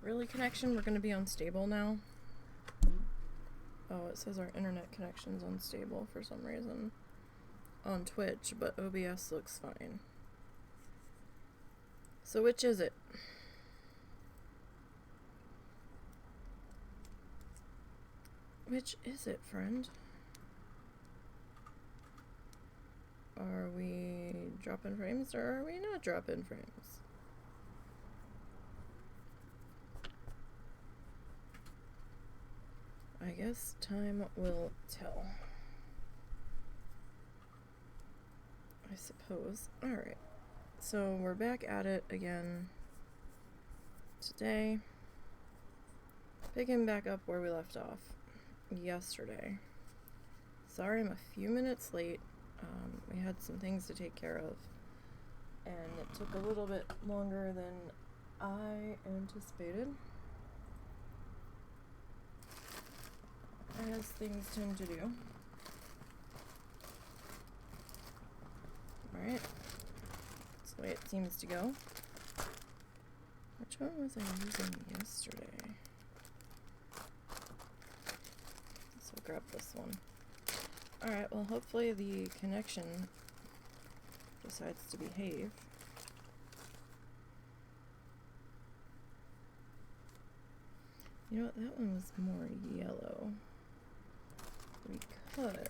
really connection? We're going to be unstable now? Oh, it says our internet connection's unstable for some reason on Twitch, but OBS looks fine. So which is it? Which is it, friend? Are we dropping frames or are we not dropping frames? I guess time will tell. I suppose. Alright. So we're back at it again today. Picking back up where we left off yesterday. Sorry I'm a few minutes late. We had some things to take care of, and it took a little bit longer than I anticipated, as things tend to do. Alright, that's the way it seems to go. Which one was I using yesterday? So I'll grab this one. Alright, well hopefully the connection decides to behave. You know what, that one was more yellow. We could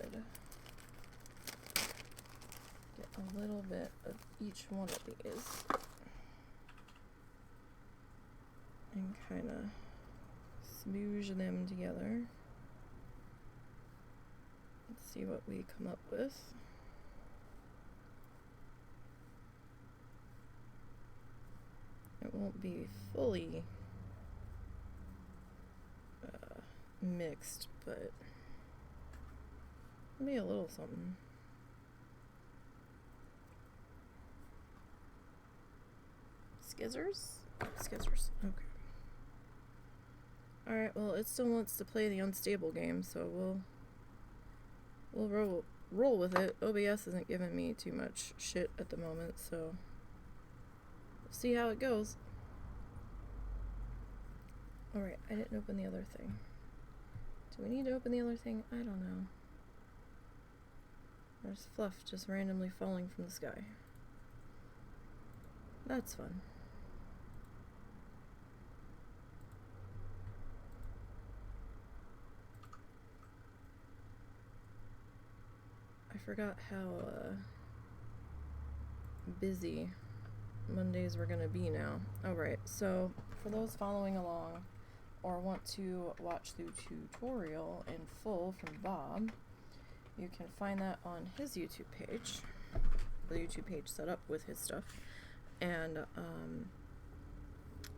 get a little bit of each one of these and kind of smoosh them together. Let's see what we come up with. It won't be fully mixed, but it'll be a little something. Skizzers? Skizzers, okay. Alright, well it still wants to play the unstable game, so we'll roll with it. OBS isn't giving me too much shit at the moment, so we'll see how it goes. Alright, I didn't open the other thing. Do we need to open the other thing? I don't know. There's fluff just randomly falling from the sky. That's fun. I forgot how busy Mondays were gonna be now. Alright, so for those following along or want to watch the tutorial in full from Bob, you can find that on his YouTube page. The YouTube page set up with his stuff. And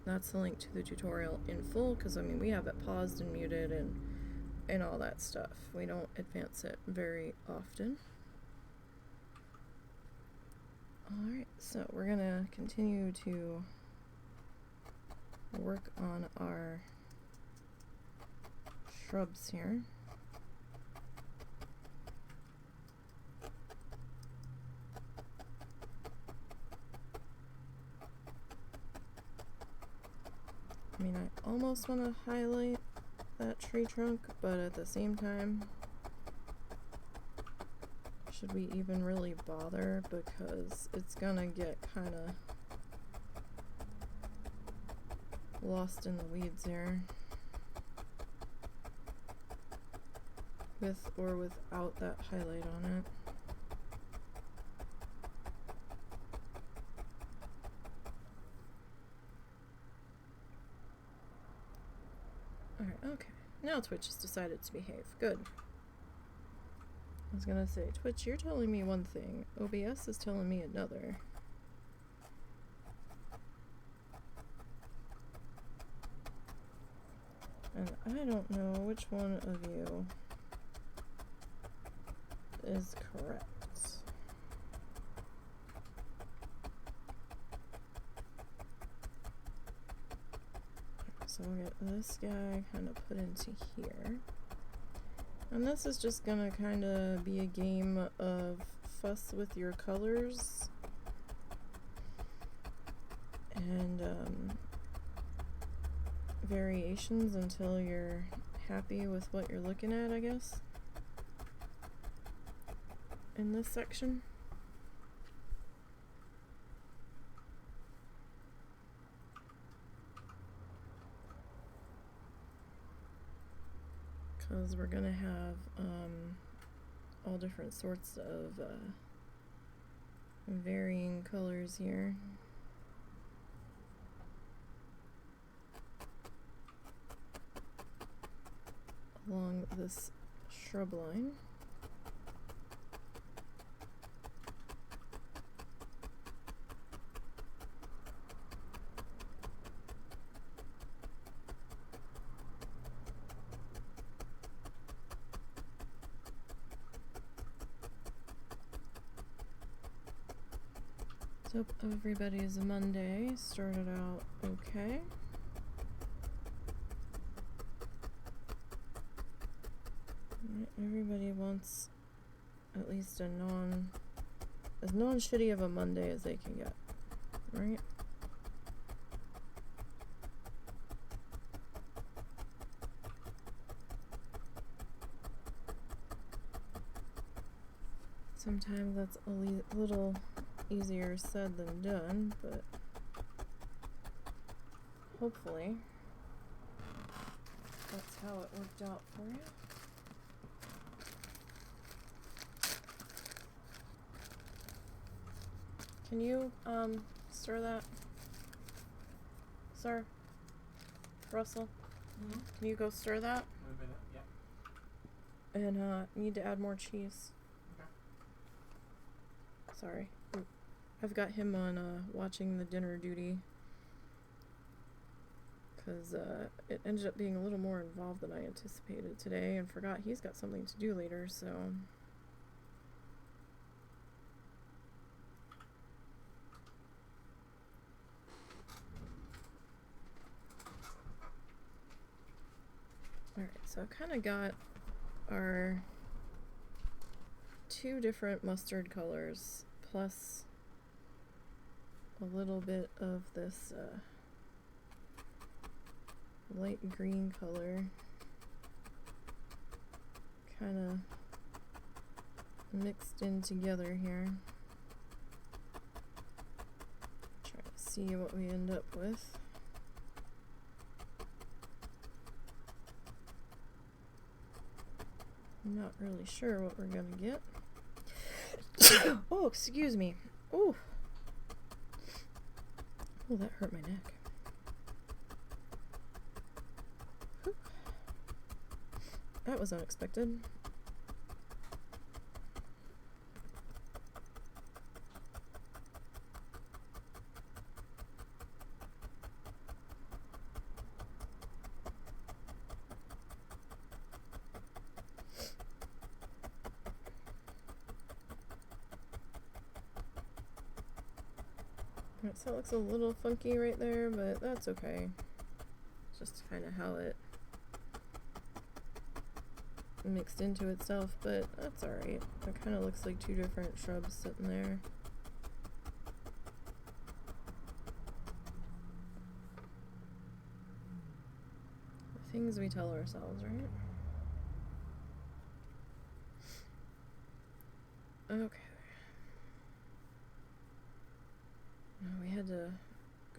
that's the link to the tutorial in full, because I mean we have it paused and muted and all that stuff. We don't advance it very often. Alright, so we're gonna continue to work on our shrubs here. I mean, I almost want to highlight that tree trunk, but at the same time, should we even really bother? Because it's gonna get kind of lost in the weeds here. With or without that highlight on it. Alright, okay. Now Twitch has decided to behave. Good. I was gonna say, Twitch, you're telling me one thing. OBS is telling me another. And I don't know which one of you is correct. So we'll get this guy kind of put into here. And this is just gonna kind of be a game of fuss with your colors. And variations until you're happy with what you're looking at, I guess, in this section. Because we're gonna have all different sorts of varying colors here. Along this shrub line. So hope everybody's Monday started out okay. Everybody wants at least a as non-shitty of a Monday as they can get, right? Sometimes that's a little easier said than done, but hopefully that's how it worked out for you. Can you stir that, sir? Russell? Mm-hmm. Can you go stir that? Move it, yeah. And need to add more cheese. Okay. Sorry. I've got him on watching the dinner duty. Because it ended up being a little more involved than I anticipated today, and forgot he's got something to do later, so... Alright, so I kind of got our 2 different mustard colors, plus a little bit of this light green color kind of mixed in together here. Try to see what we end up with. I'm not really sure what we're gonna get. Oh, excuse me. Oh. Oh, that hurt my neck. Whew. That was unexpected. So it looks a little funky right there, but that's okay. It's just kind of how it mixed into itself, but that's alright. It kind of looks like 2 different shrubs sitting there. The things we tell ourselves, right? Okay. We had to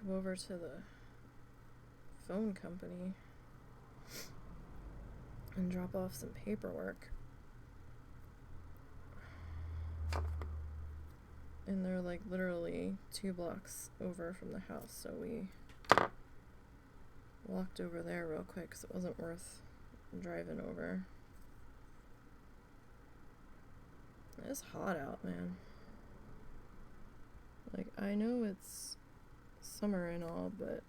go over to the phone company and drop off some paperwork. And they're like literally 2 blocks over from the house, so we walked over there real quick because it wasn't worth driving over. It's hot out, man. Like, I know it's summer and all, but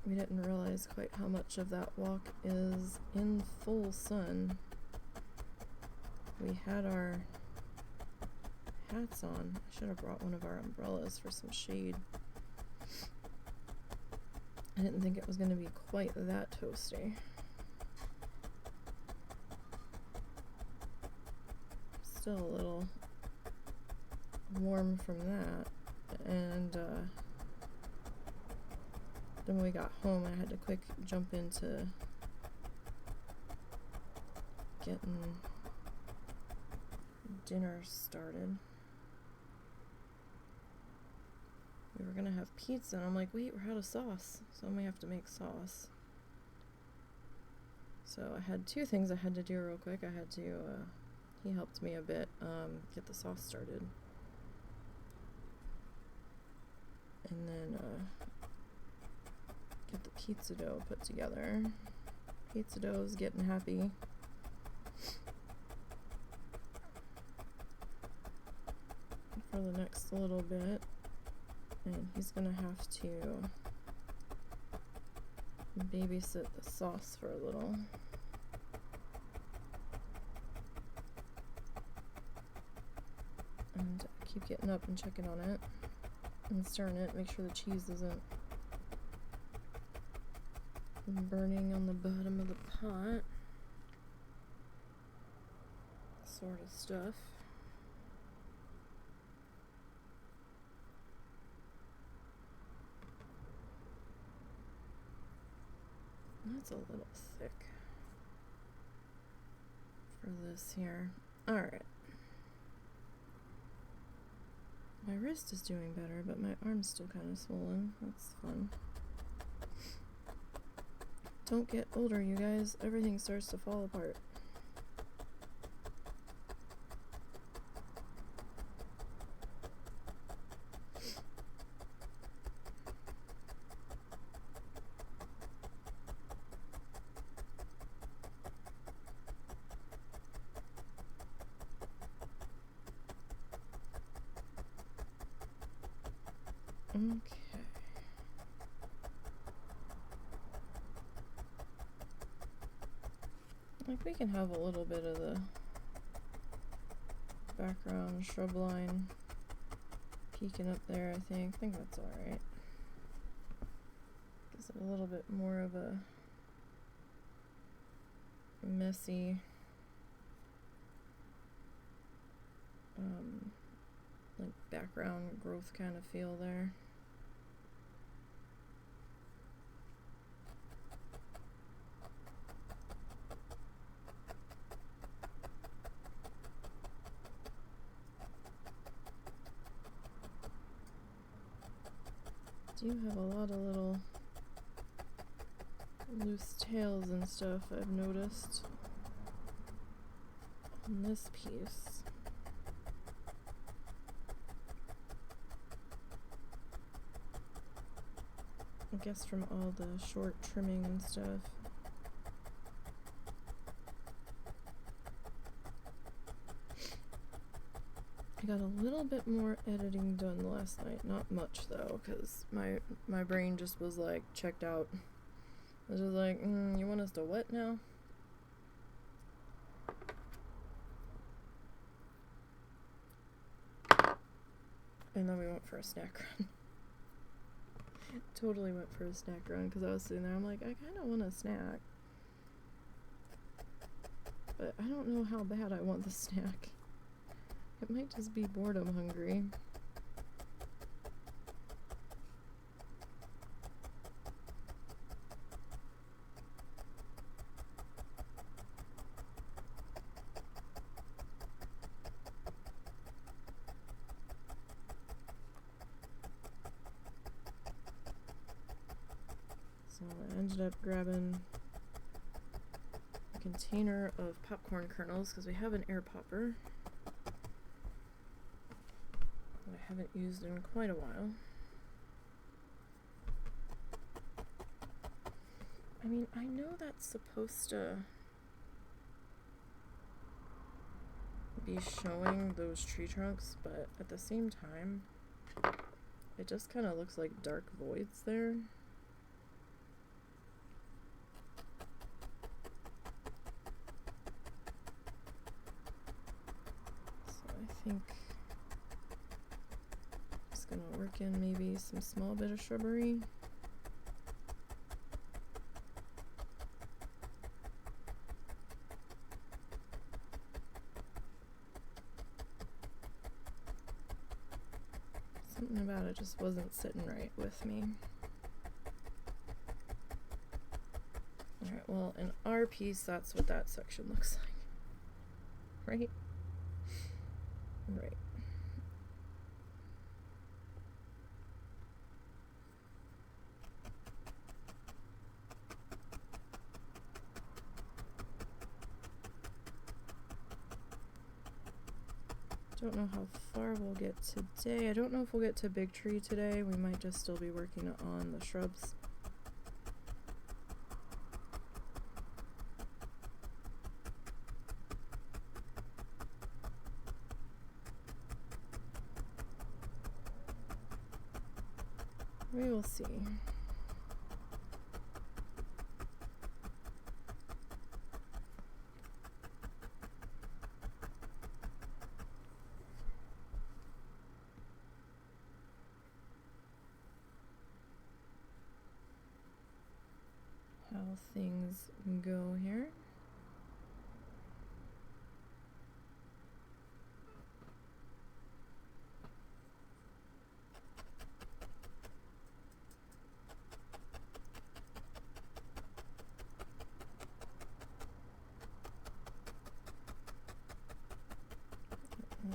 we didn't realize quite how much of that walk is in full sun. We had our hats on. I should have brought one of our umbrellas for some shade. I didn't think it was going to be quite that toasty. Still a little warm from that, and then when we got home, I had to quick jump into getting dinner started. We were gonna have pizza, and I'm like, wait, we're out of sauce, so we have to make sauce. So I had two things I had to do real quick. I had to, he helped me a bit, get the sauce started. And then, get the pizza dough put together. Pizza dough is getting happy. For the next little bit. And he's gonna have to babysit the sauce for a little. And keep getting up and checking on it and stirring it, make sure the cheese isn't burning on the bottom of the pot, sort of stuff. That's a little thick for this here. Alright. My wrist is doing better, but my arm's still kind of swollen. That's fun. Don't get older, you guys. Everything starts to fall apart. Okay. Like, we can have a little bit of the background shrub line peeking up there, I think. I think that's alright. Gives it a little bit more of a messy like background growth kind of feel there. Do have a lot of little loose tails and stuff I've noticed on this piece. I guess from all the short trimming and stuff. I got a little bit more editing done last night. Not much though, because my brain just was like checked out. I was just like, you want us to what now? And then we went for a snack run. Totally went for a snack run because I was sitting there. I'm like, I kind of want a snack, but I don't know how bad I want the snack. It might just be boredom hungry. So I ended up grabbing a container of popcorn kernels because we have an air popper that I haven't used in quite a while. I mean, I know that's supposed to be showing those tree trunks, but at the same time, it just kind of looks like dark voids there. I think I'm just gonna work in maybe some small bit of shrubbery. Something about it just wasn't sitting right with me. Alright, well, in our piece, that's what that section looks like. Right? Right. Don't know how far we'll get today. I don't know if we'll get to big tree today. We might just still be working on the shrubs. We will see. How things go here.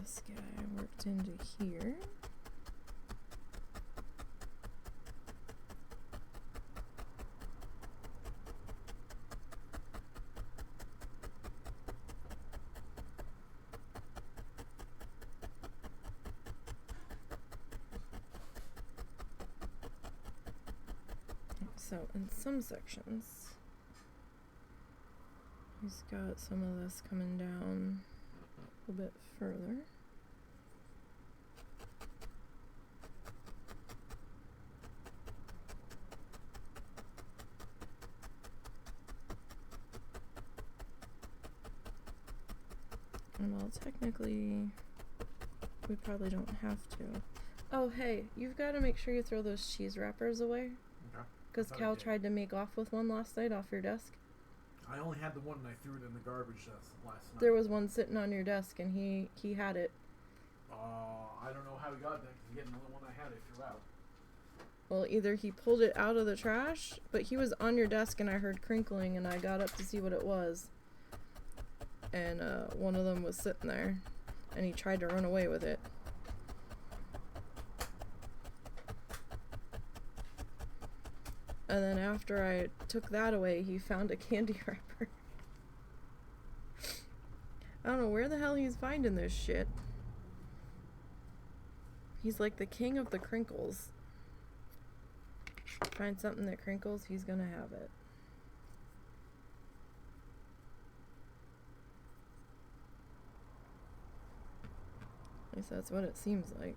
This guy worked into here. So in some sections, he's got some of this coming down a bit further. And well, technically, we probably don't have to. Oh, hey, you've got to make sure you throw those cheese wrappers away. Okay. Because Cal tried to make off with one last night off your desk. I only had the one and I threw it in the garbage last night. There was one sitting on your desk and he had it. I don't know how he got it then, because again, the one I had, I threw out. Well, either he pulled it out of the trash, but he was on your desk and I heard crinkling and I got up to see what it was. And one of them was sitting there and he tried to run away with it. And then after I took that away, he found a candy wrapper. I don't know where the hell he's finding this shit. He's like the king of the crinkles. Find something that crinkles, he's gonna have it. At least that's what it seems like.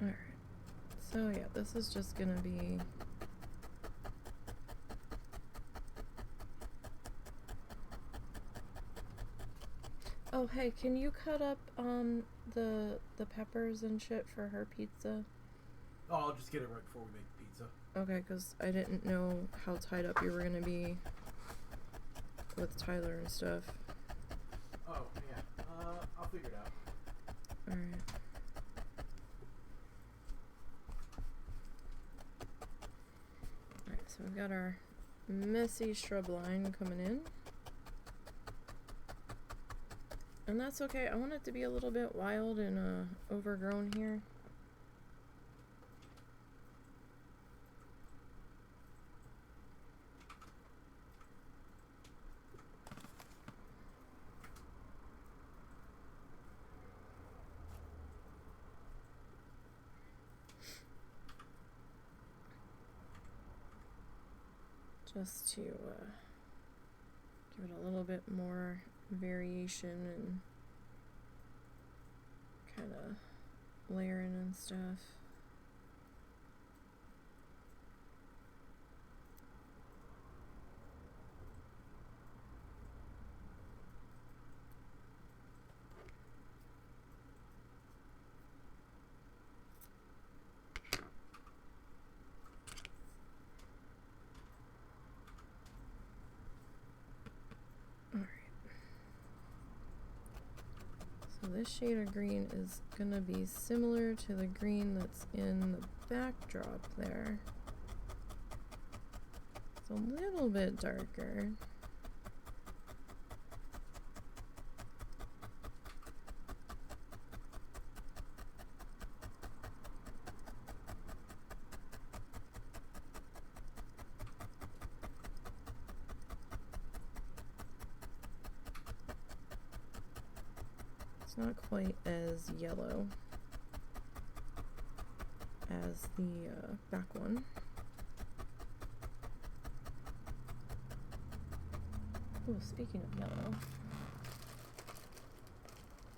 Alright, so yeah, this is just gonna be oh hey, can you cut up the peppers and shit for her pizza? Oh, I'll just get it right before we make pizza. Okay, because I didn't know how tied up you were gonna be with Tyler and stuff. Oh, yeah. I'll figure it out. Alright. Alright, so we've got our messy shrub line coming in. And that's okay. I want it to be a little bit wild and overgrown here. Just to give it a little bit more variation and kind of layering and stuff. this shade of green is gonna be similar to the green that's in the backdrop there. It's a little bit darker. It's not quite as yellow as the back one. Oh, speaking of yellow,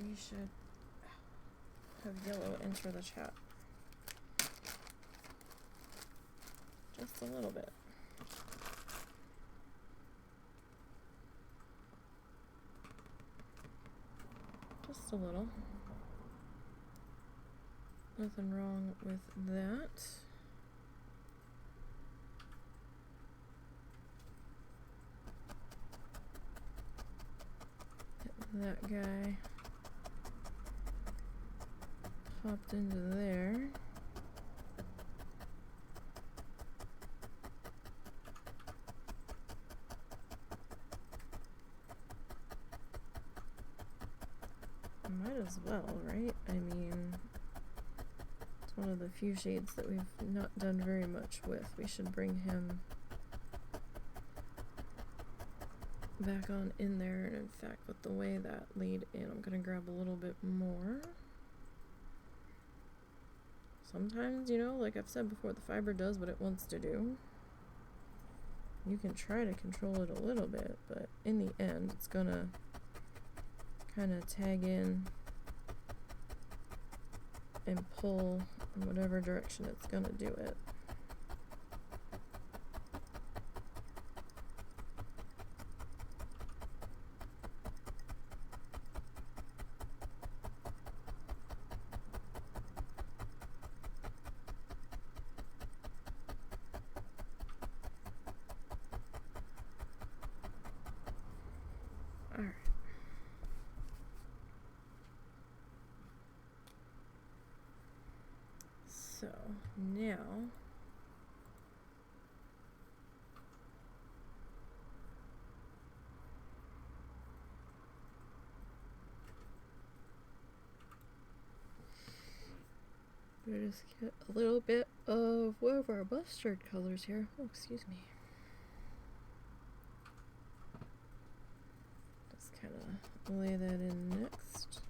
we should have yellow enter the chat. Just a little bit. Just a little. Nothing wrong with that. Get that guy popped into there. Might as well, right? I mean, it's one of the few shades that we've not done very much with. We should bring him back on in there, and in fact, with the way that laid in, I'm gonna grab a little bit more. Sometimes, you know, like I've said before, the fiber does what it wants to do. You can try to control it a little bit, but in the end, it's gonna kind of tag in and pull in whatever direction it's gonna do it. So now we just get a little bit of one of our mustard colors here. Oh, excuse me. Just kind of lay that in next.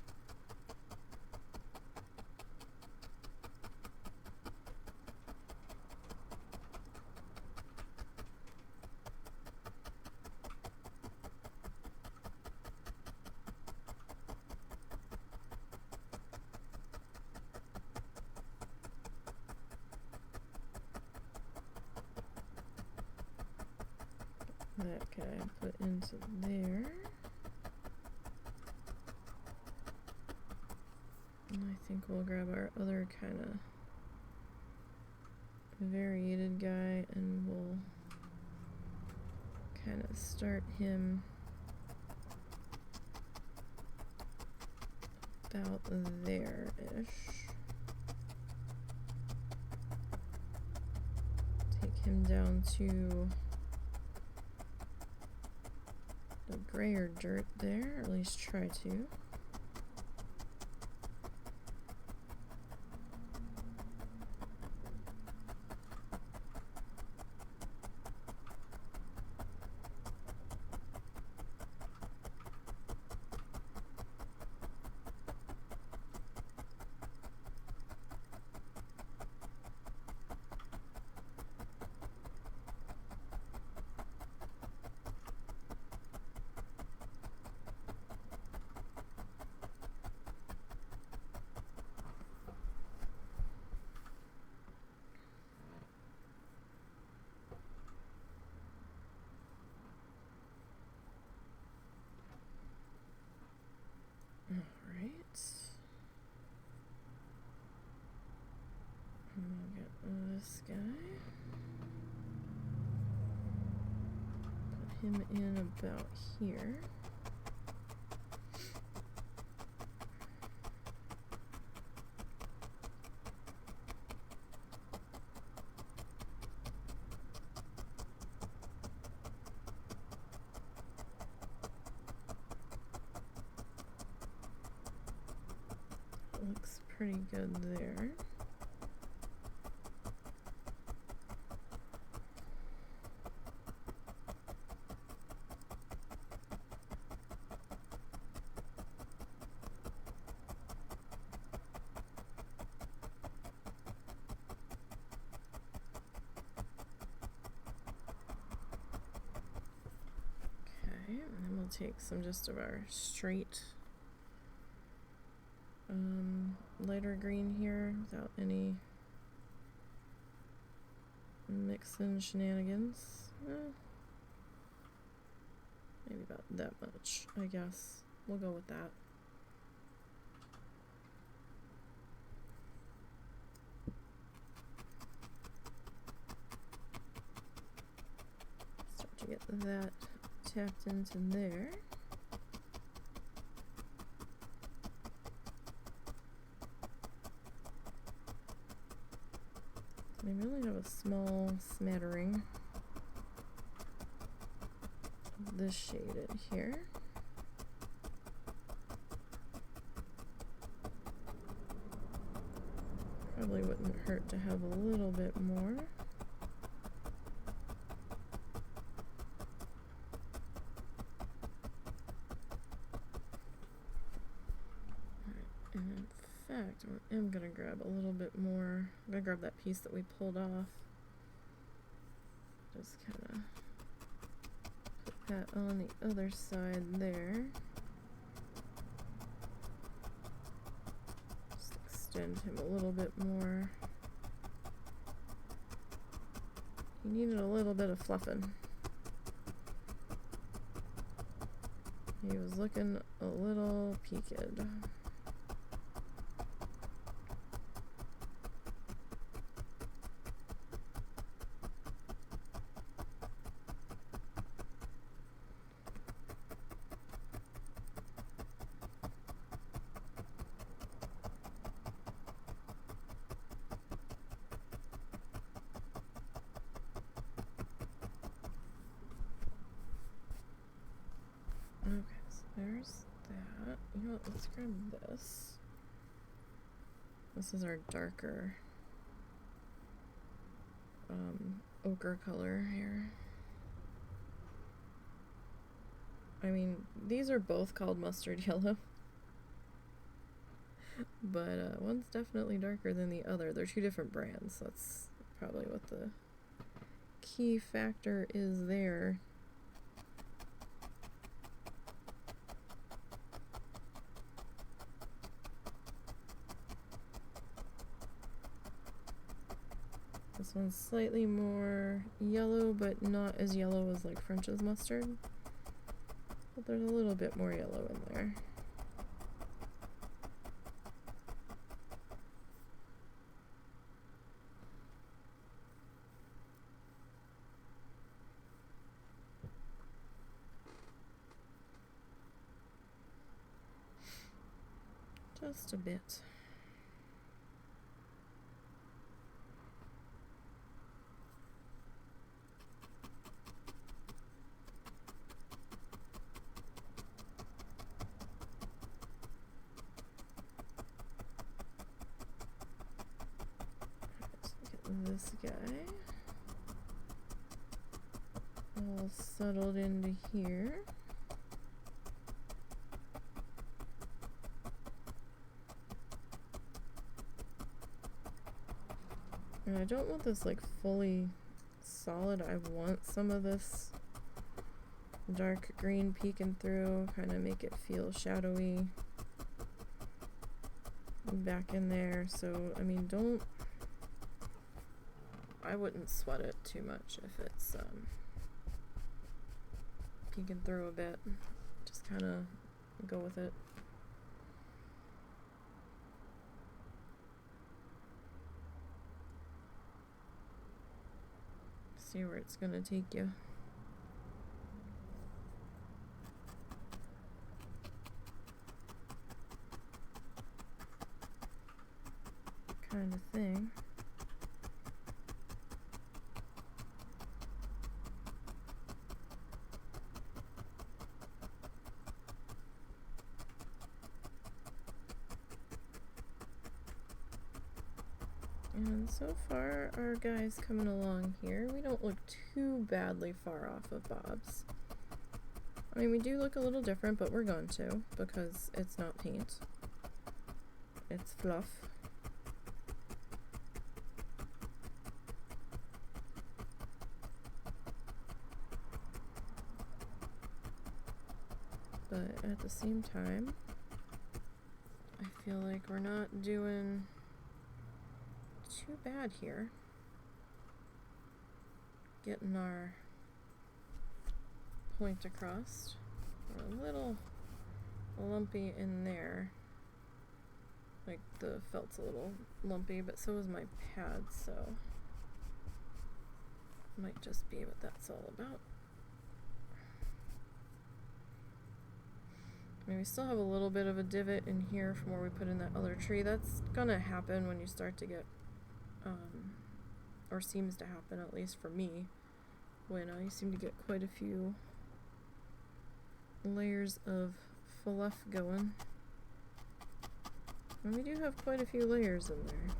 That guy put into there. And I think we'll grab our other kind of variated guy and we'll kind of start him about there-ish. Take him down to the grayer dirt there, or at least try to. This guy. Put him in about here. looks pretty good there. Okay, and then we'll take some just of our straight lighter green here without any mixing shenanigans. Maybe about that much, I guess. We'll go with that. Start to get that tapped into there. I only have a small smattering of this shaded here. Probably wouldn't hurt to have a little bit more. And in fact, I am going to grab a little bit more. I'm going to grab that piece that we pulled off. Just kind of put that on the other side there. Just extend him a little bit more. He needed a little bit of fluffing. He was looking a little peaked. Okay, so there's that. You know what, let's grab this. This is our darker ochre color here. I mean, these are both called mustard yellow. But one's definitely darker than the other. They're two different brands. That's probably what the key factor is there. This one's slightly more yellow, but not as yellow as like French's mustard. But there's a little bit more yellow in there. Just a bit. This guy all settled into here. And I don't want this like fully solid. I want some of this dark green peeking through, kind of make it feel shadowy back in there. So, I mean, I wouldn't sweat it too much if it's peeking through a bit. Just kind of go with it. See where it's gonna take you. Kind of thing. And so far, our guy's coming along here. We don't look too badly far off of Bob's. I mean, we do look a little different, but we're going to, because it's not paint. It's fluff. But at the same time, I feel like we're not doing too bad here. Getting our point across. We're a little lumpy in there. Like the felt's a little lumpy, but so is my pad, so might just be what that's all about. I mean, we still have a little bit of a divot in here from where we put in that other tree. That's gonna happen when you start to get, or seems to happen, at least for me, when I seem to get quite a few layers of fluff going. And we do have quite a few layers in there.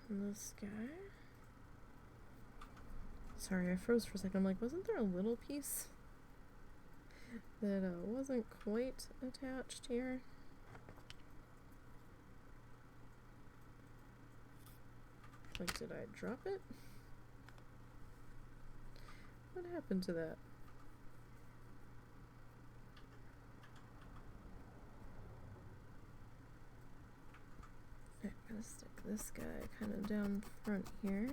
This guy. Sorry, I froze for a second. I'm like, wasn't there a little piece that wasn't quite attached here? Like, did I drop it? What happened to that? I'm gonna stick this guy kind of down front here.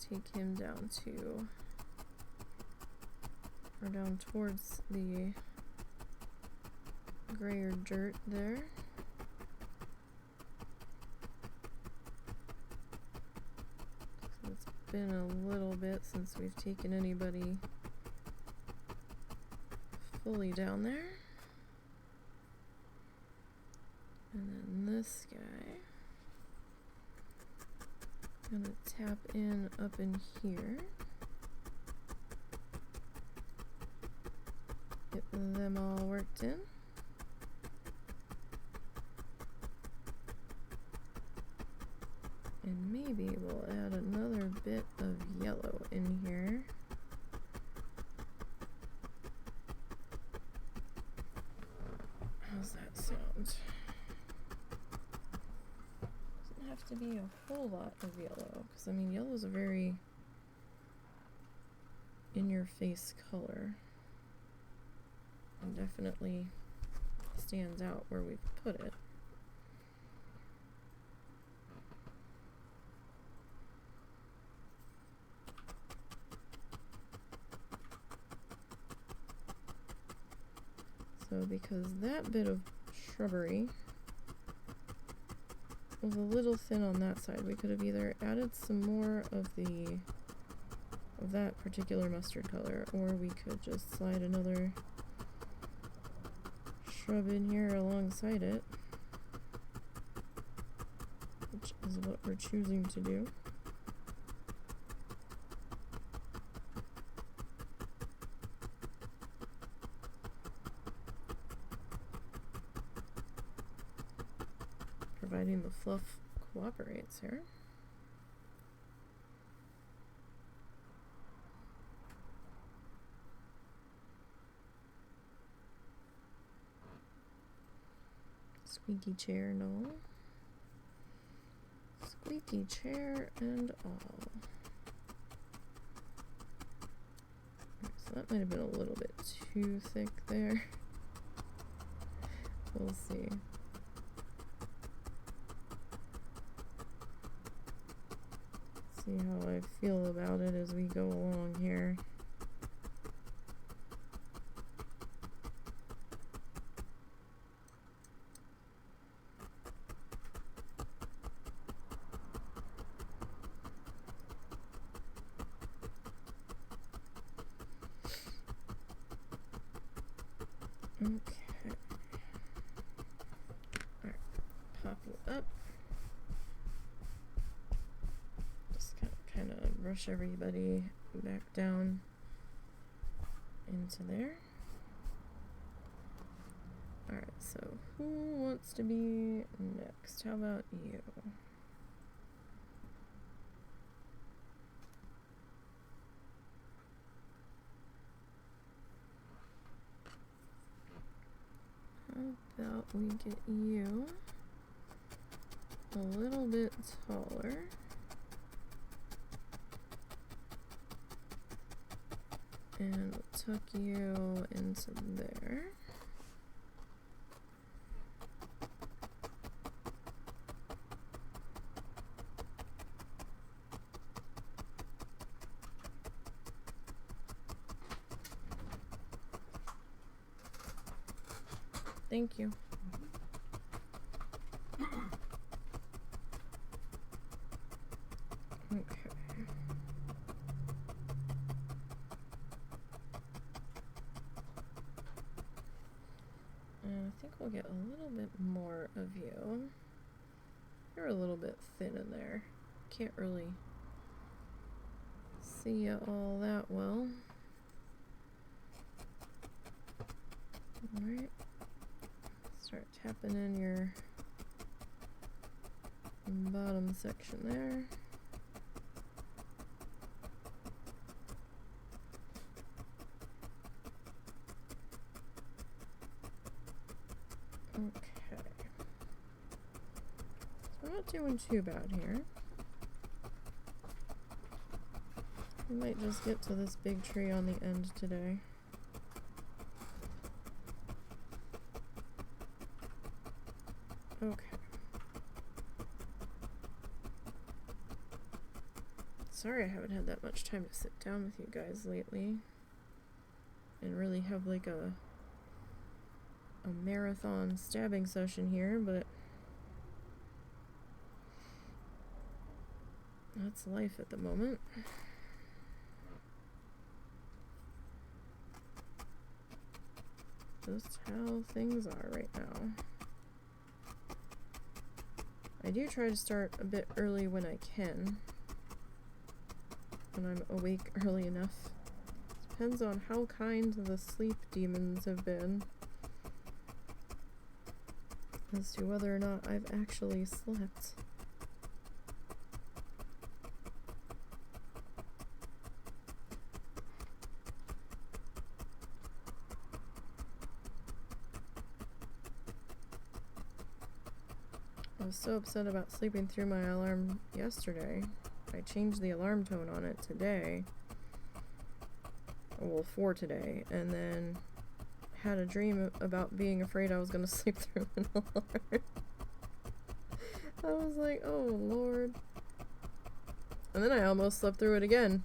Take him down to, or down towards the grayer dirt there. So it's been a little bit since we've taken anybody fully down there. And then this guy, gonna tap in up in here. Get them all worked in. And maybe we'll add another bit of yellow in here. How's that sound? Have to be a whole lot of yellow, because I mean yellow is a very in-your-face color and definitely stands out where we've put it. So because that bit of shrubbery was a little thin on that side, we could have either added some more of that particular mustard color, or we could just slide another shrub in here alongside it, which is what we're choosing to do. Providing the fluff cooperates here. Squeaky chair, no. Squeaky chair and all. So that might have been a little bit too thick there. We'll see. See how I feel about it as we go along here. Okay. Alright, pop it up. Just kind of brush everybody back down into there. Alright, so who wants to be next? How about you? How about we get you a little bit taller? And we'll tuck you into there. Thank you. Okay. And I think we'll get a little bit more of you. You're a little bit thin in there. Can't really see you all that well. Alright. Start tapping in your bottom section there. Okay. So we're not doing too bad here. We might just get to this big tree on the end today. Okay. Sorry I haven't had that much time to sit down with you guys lately and really have like a marathon stabbing session here, but that's life at the moment. Just how things are right now. I do try to start a bit early when I can, when I'm awake early enough. Depends on how kind the sleep demons have been as to whether or not I've actually slept. I was so upset about sleeping through my alarm yesterday. I changed the alarm tone on it today. Well, for today. And then had a dream about being afraid I was going to sleep through an alarm. I was like, oh Lord. And then I almost slept through it again.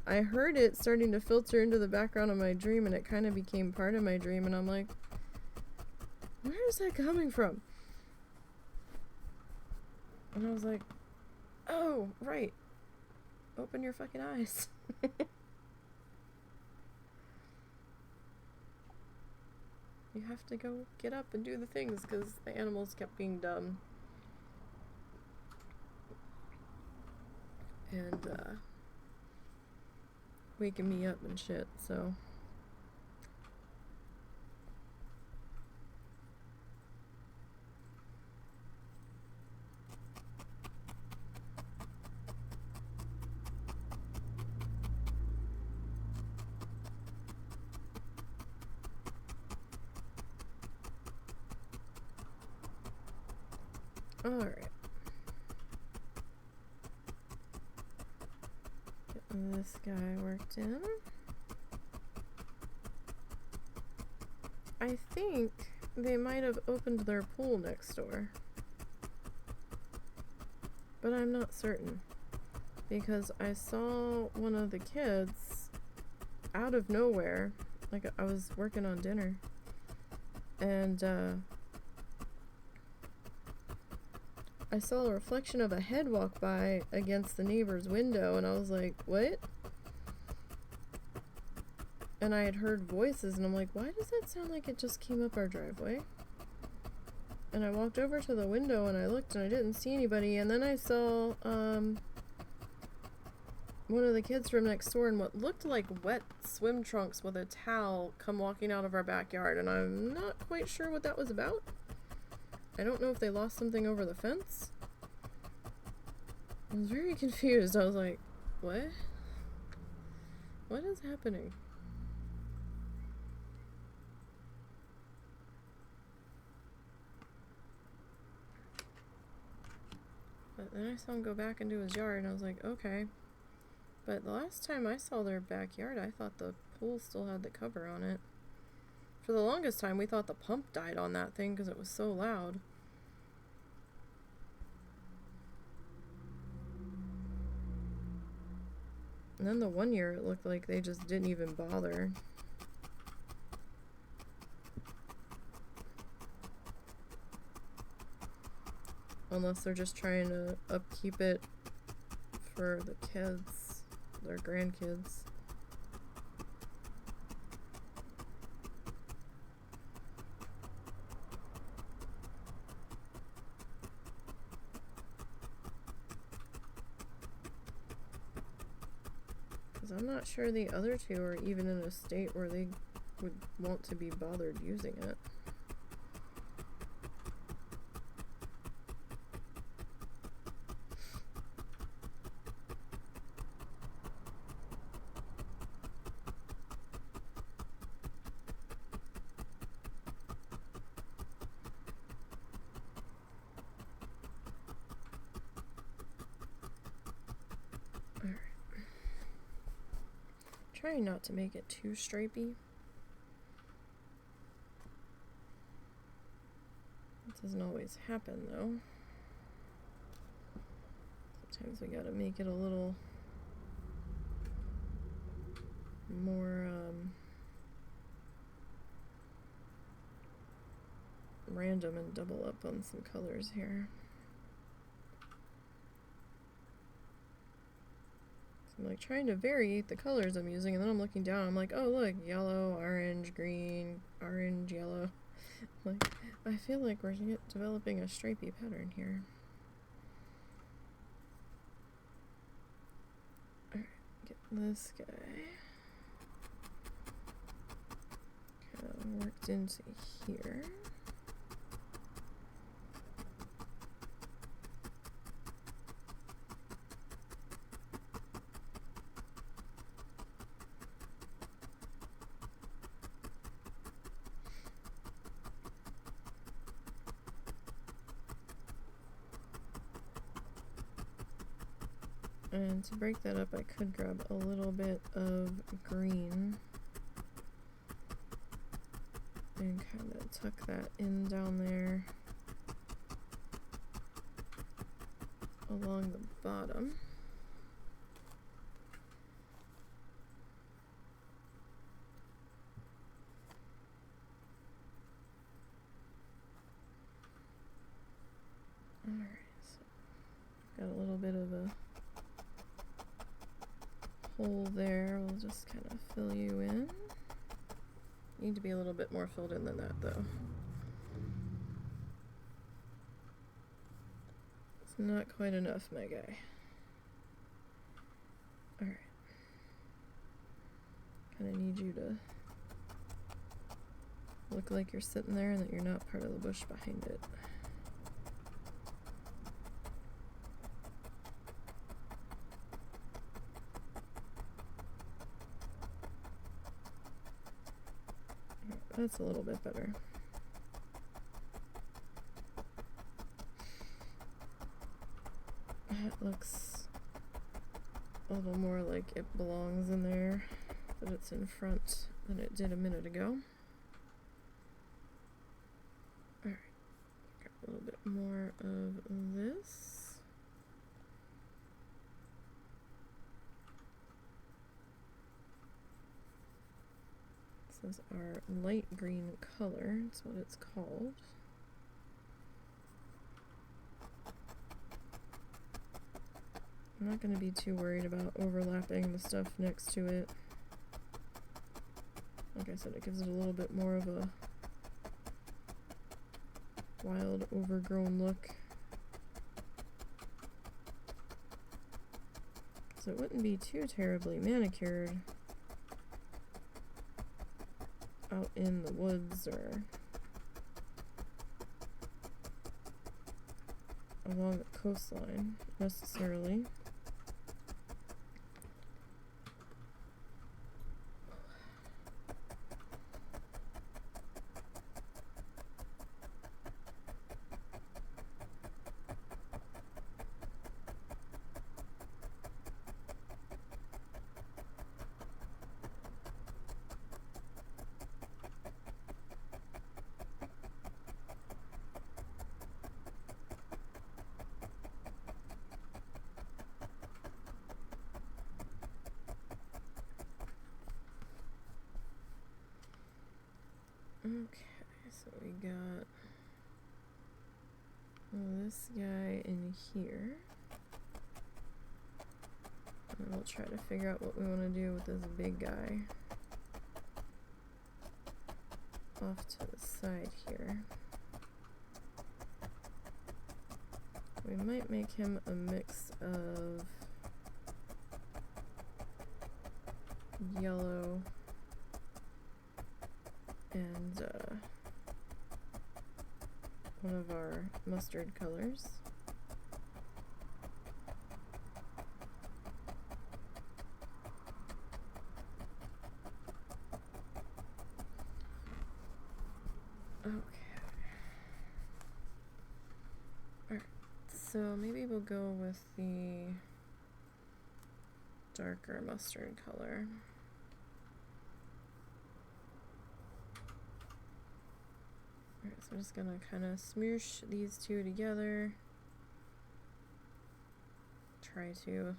I heard it starting to filter into the background of my dream, and it kind of became part of my dream, and I'm like, where is that coming from? And I was like, oh, right. Open your fucking eyes. You have to go get up and do the things because the animals kept being dumb. And, waking me up and shit, so. Alright. Getting this guy worked in. I think they might have opened their pool next door. But I'm not certain. Because I saw one of the kids out of nowhere. Like, I was working on dinner. And, I saw a reflection of a head walk by against the neighbor's window, and I was like, what? And I had heard voices, and I'm like, why does that sound like it just came up our driveway? And I walked over to the window, and I looked, and I didn't see anybody, and then I saw, one of the kids from next door in what looked like wet swim trunks with a towel come walking out of our backyard, and I'm not quite sure what that was about. I don't know if they lost something over the fence. I was very confused. I was like, what? What is happening? But then I saw him go back into his yard, and I was like, okay. But the last time I saw their backyard, I thought the pool still had the cover on it. For the longest time, we thought the pump died on that thing because it was so loud. And then the one year, it looked like they just didn't even bother. Unless they're just trying to upkeep it for the kids, their grandkids. Because I'm not sure the other two are even in a state where they would want to be bothered using it. Trying not to make it too stripey. It doesn't always happen though. Sometimes we gotta make it a little more random and double up on some colors here. I'm like trying to variate the colors I'm using, and then I'm looking down, I'm like, oh look, yellow, orange, green, orange, yellow. Like, I feel like we're developing a stripy pattern here. Alright, get this guy kind of worked into here. And to break that up, I could grab a little bit of green and kind of tuck that in down there along the bottom. Alright, so got a little bit of a hole there. We'll just kind of fill you in. Need to be a little bit more filled in than that though. It's not quite enough, my guy. Alright. Kind of need you to look like you're sitting there and that you're not part of the bush behind it. That's a little bit better. That looks a little more like it belongs in there, but it's in front than it did a minute ago. A little bit more of this. This is our light green color, that's what it's called. I'm not going to be too worried about overlapping the stuff next to it. Like I said, it gives it a little bit more of a wild, overgrown look. So it wouldn't be too terribly manicured out in the woods or along the coastline necessarily. Okay, so we got this guy in here. And we'll try to figure out what we want to do with this big guy off to the side here. We might make him a mix of yellow and one of our mustard colors. Okay. Alright, so maybe we'll go with the darker mustard color. Alright, so I'm just gonna kind of smoosh these two together. Try to.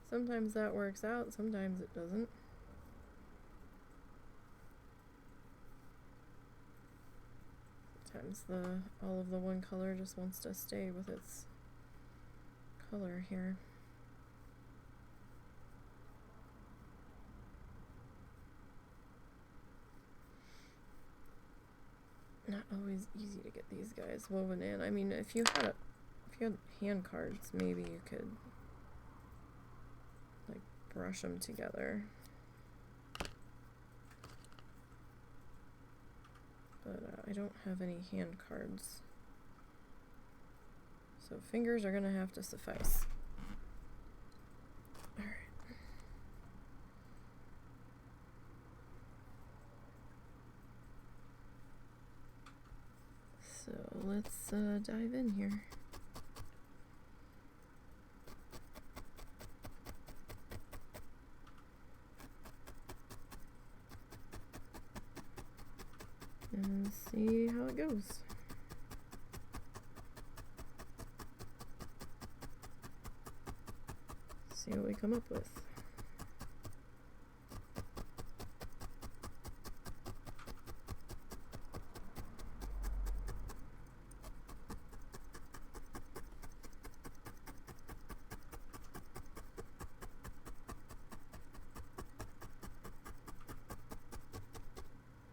Sometimes that works out, sometimes it doesn't. Sometimes all of the one color just wants to stay with its color here. Not always easy to get these guys woven in. I mean, if you had hand cards, maybe you could like brush them together. But I don't have any hand cards, so fingers are gonna have to suffice. All right. So let's dive in here. And see how it goes. See what we come up with.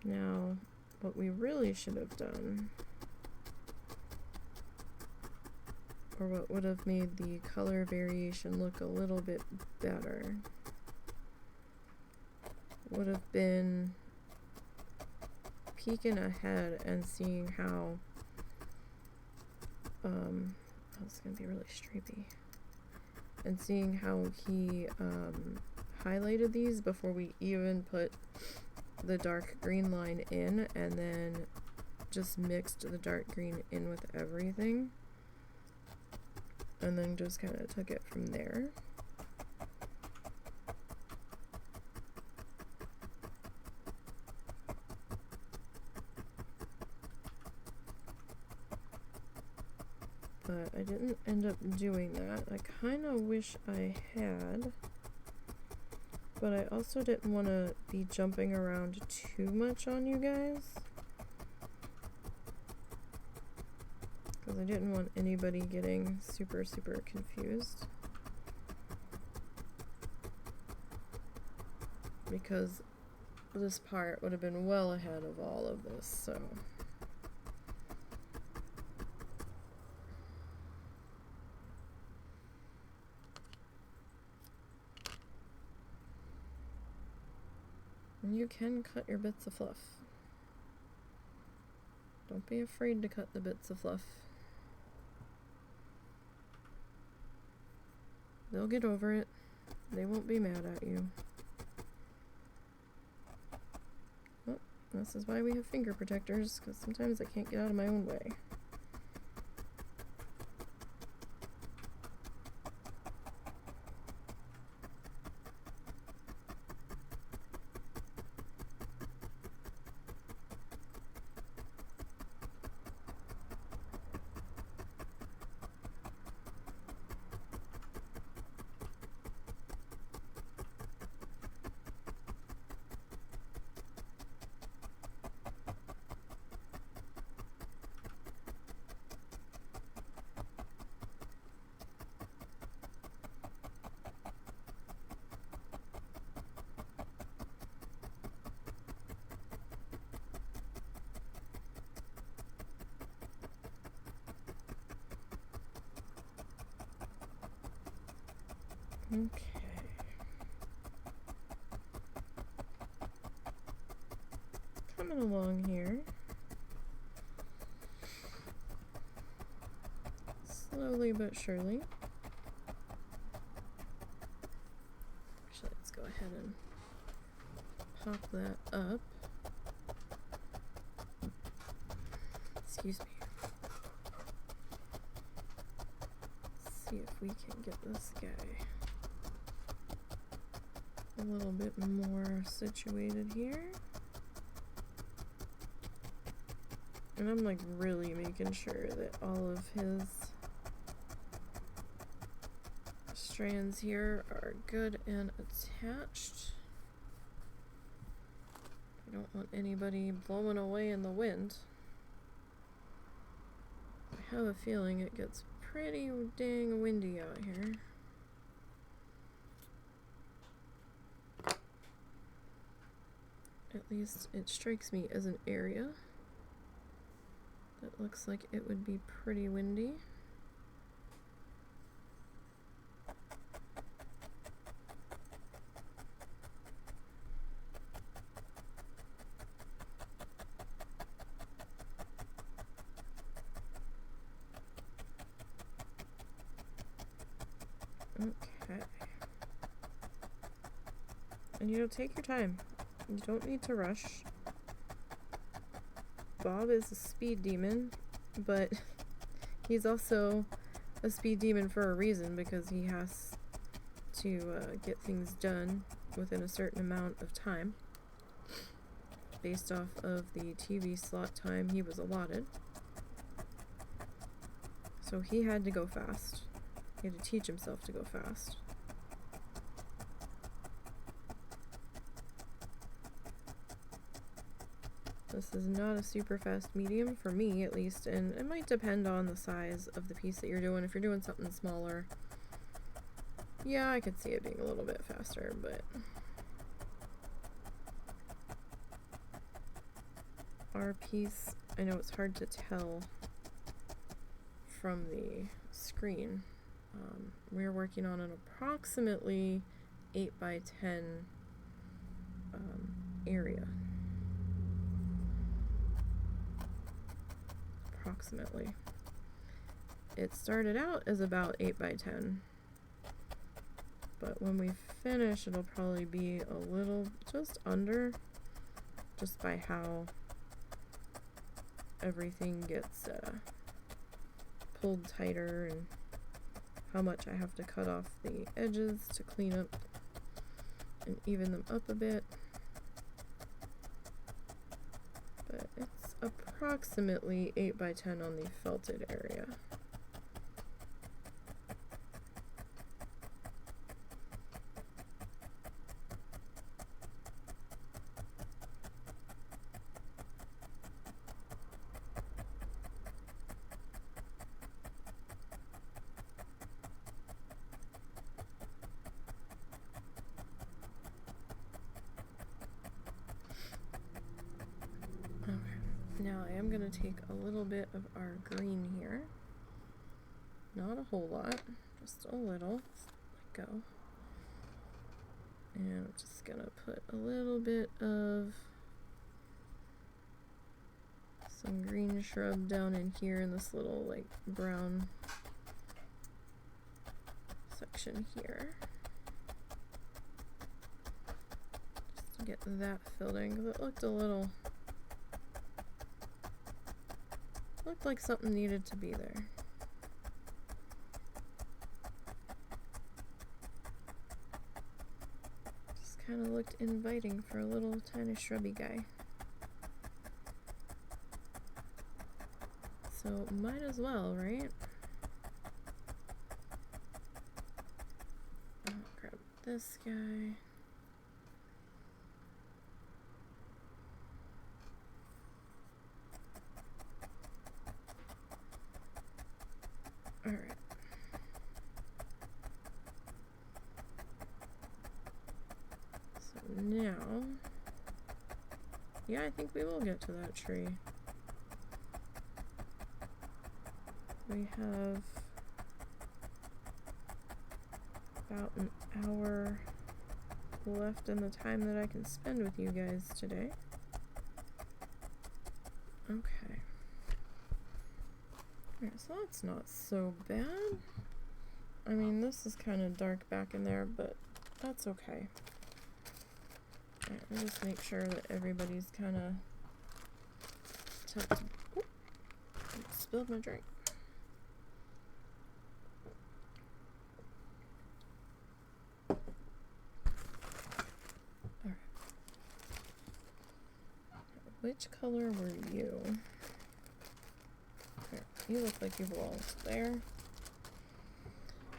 Now, what we really should have done, or what would have made the color variation look a little bit better, would have been peeking ahead and seeing how, it's gonna be really stripey, and seeing how he highlighted these before we even put the dark green line in, and then just mixed the dark green in with everything, and then just kind of took it from there. I didn't end up doing that. I kind of wish I had, but I also didn't want to be jumping around too much on you guys, because I didn't want anybody getting super confused, because this part would have been well ahead of all of this, so. And you can cut your bits of fluff. Don't be afraid to cut the bits of fluff. They'll get over it. They won't be mad at you. Well, this is why we have finger protectors, because sometimes I can't get out of my own way. Okay. Coming along here. Slowly but surely. Actually, let's go ahead and pop that up. Excuse me. Let's see if we can get this guy a little bit more situated here. And I'm like really making sure that all of his strands here are good and attached. I don't want anybody blowing away in the wind. I have a feeling it gets pretty dang windy out here. At least it strikes me as an area that looks like it would be pretty windy. Okay. And you know, take your time. You don't need to rush. Bob is a speed demon, but he's also a speed demon for a reason, because he has to get things done within a certain amount of time based off of the TV slot time he was allotted. So he had to go fast. He had to teach himself to go fast. This is not a super fast medium, for me at least, and it might depend on the size of the piece that you're doing. If you're doing something smaller, yeah, I could see it being a little bit faster, but our piece, I know it's hard to tell from the screen. We're working on an approximately 8 by 10 area. Approximately. It started out as about 8 by 10, but when we finish it'll probably be a little just under, just by how everything gets pulled tighter and how much I have to cut off the edges to clean up and even them up a bit. But it's approximately 8 by 10 on the felted area. Now I am going to take a little bit of our green here. Not a whole lot, just a little. Let go. And I'm just going to put a little bit of some green shrub down in here in this little like brown section here. Just to get that filled in, because it looked like something needed to be there. Just kind of looked inviting for a little tiny shrubby guy. So might as well, right? I'll grab this guy. Alright. So now, yeah, I think we will get to that tree. We have about an hour left in the time that I can spend with you guys today. Okay. Alright, so that's not so bad. I mean, this is kind of dark back in there, but that's okay. Alright, we'll just make sure that everybody's kind of tucked. Oop, spilled my drink. Alright. Which color were you? You look like you belong there.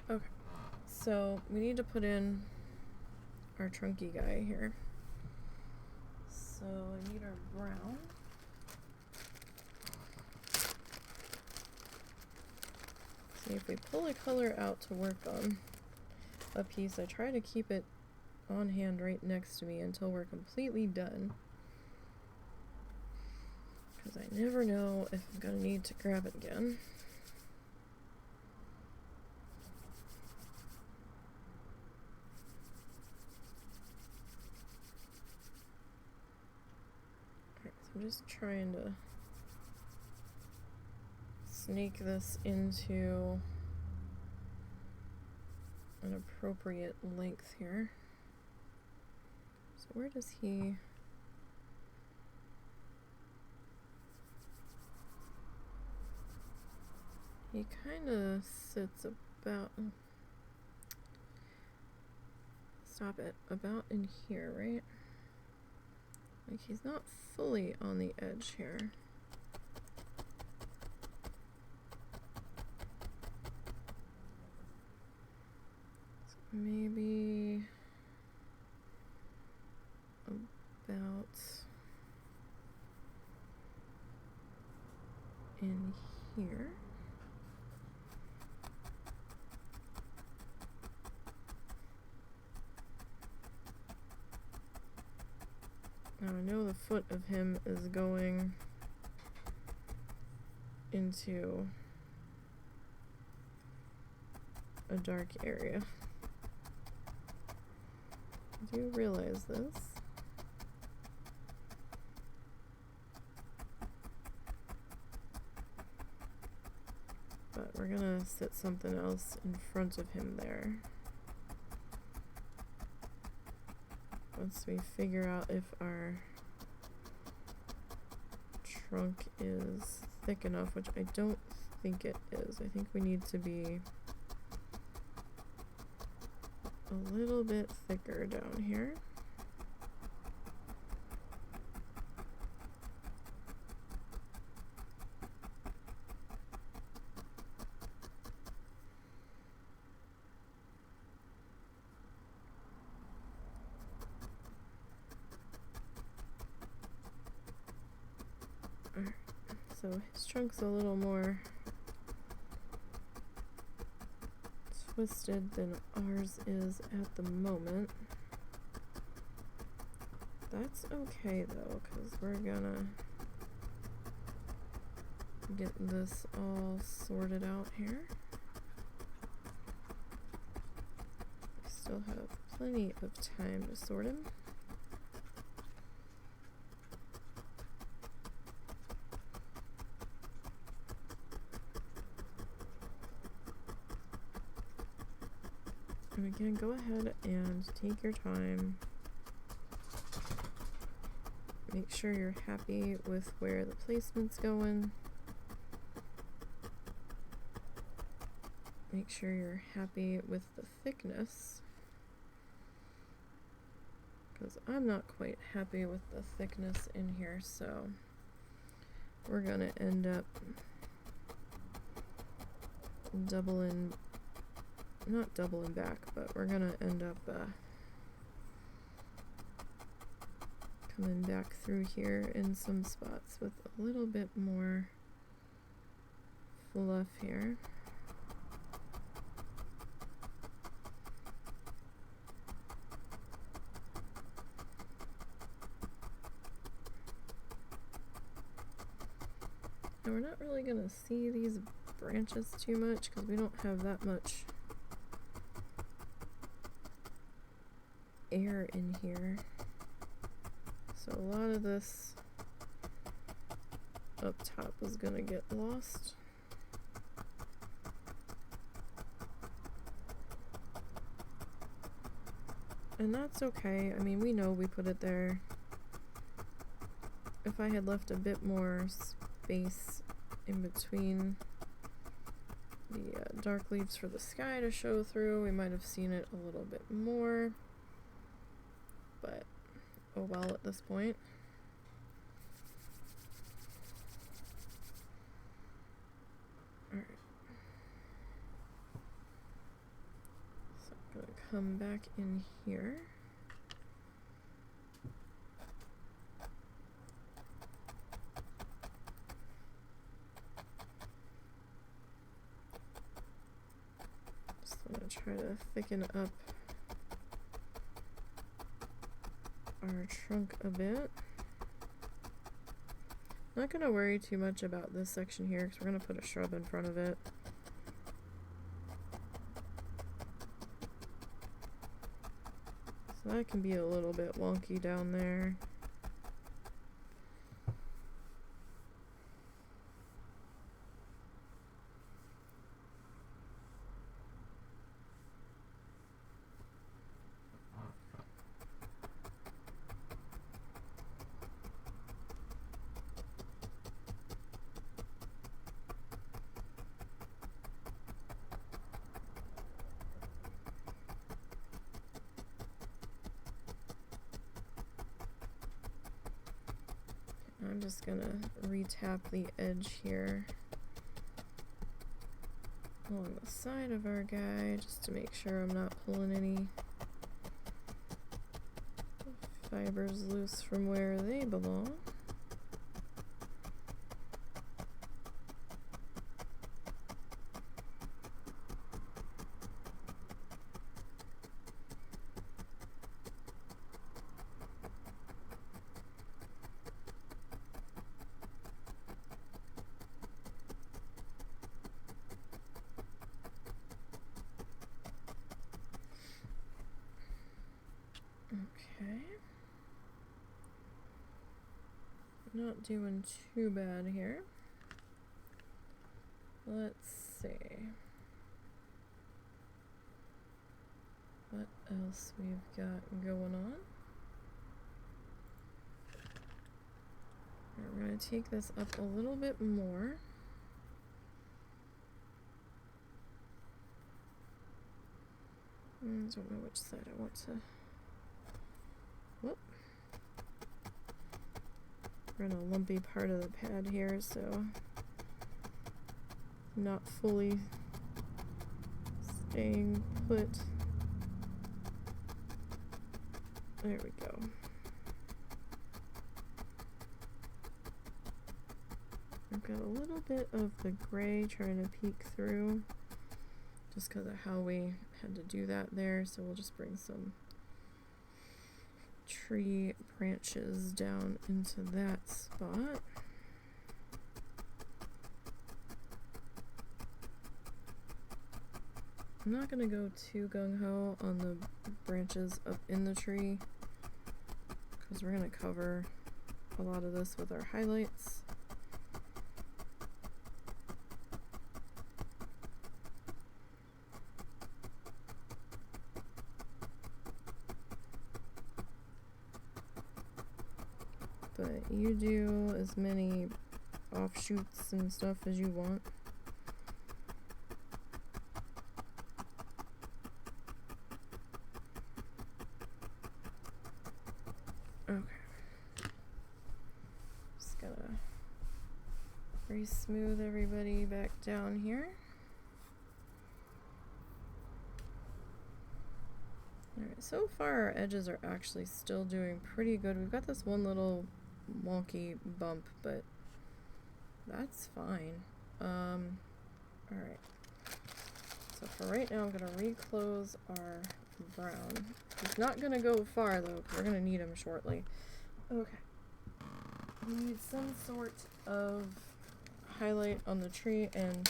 Okay, so we need to put in our trunky guy here. So I need our brown. See, if we pull a color out to work on a piece, I try to keep it on hand right next to me until we're completely done. Because I never know if I'm going to need to grab it again. Alright, so I'm just trying to snake this into an appropriate length here. So where does he... He kind of sits about, stop it, about in here, right? Like he's not fully on the edge here. So maybe about in here. Now I know the foot of him is going into a dark area. I do realize this. But we're gonna set something else in front of him there. Once we figure out if our trunk is thick enough, which I don't think it is. I think we need to be a little bit thicker down here. So his trunk's a little more twisted than ours is at the moment. That's okay though, because we're gonna get this all sorted out here. I still have plenty of time to sort them. And again, go ahead and take your time. Make sure you're happy with where the placement's going. Make sure you're happy with the thickness, because I'm not quite happy with the thickness in here, so we're gonna end up not doubling back, but we're gonna end up coming back through here in some spots with a little bit more fluff here. And we're not really gonna see these branches too much because we don't have that much air in here. So a lot of this up top is gonna get lost. And that's okay. I mean, we know we put it there. If I had left a bit more space in between the dark leaves for the sky to show through, we might have seen it a little bit more. But oh well at this point. Alright. So I'm gonna come back in here. Just wanna try to thicken up our trunk a bit. Not gonna worry too much about this section here because we're gonna put a shrub in front of it. So that can be a little bit wonky down there. I'm just gonna re-tap the edge here along the side of our guy just to make sure I'm not pulling any fibers loose from where they belong. Okay. Not doing too bad here. Let's see. What else we've got going on? Alright, we're going to take this up a little bit more. I don't know which side I want to. Whoop. We're in a lumpy part of the pad here, so not fully staying put. There we go. I've got a little bit of the gray trying to peek through just because of how we had to do that there, so we'll just bring some tree branches down into that spot. I'm not going to go too gung-ho on the branches up in the tree because we're going to cover a lot of this with our highlights. But you do as many offshoots and stuff as you want. Okay. Just gotta re-smooth everybody back down here. Alright, so far our edges are actually still doing pretty good. We've got this one little wonky bump, but that's fine. Alright. So for right now, I'm gonna reclose our brown. It's not gonna go far though, because we're gonna need him shortly. Okay. We need some sort of highlight on the tree, and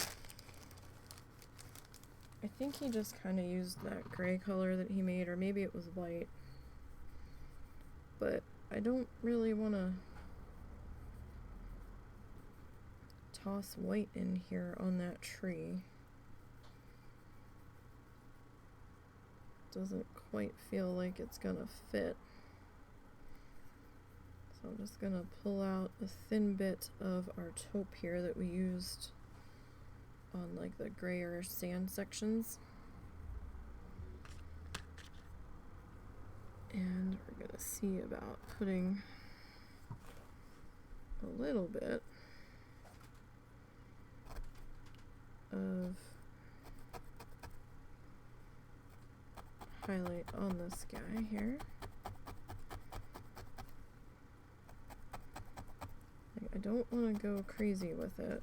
I think he just kind of used that gray color that he made, or maybe it was white. But I don't really want to toss white in here on that tree. Doesn't quite feel like it's gonna fit. So I'm just gonna pull out a thin bit of our taupe here that we used on like the grayer sand sections. And we're gonna see about putting a little bit of highlight on this guy here. I don't want to go crazy with it.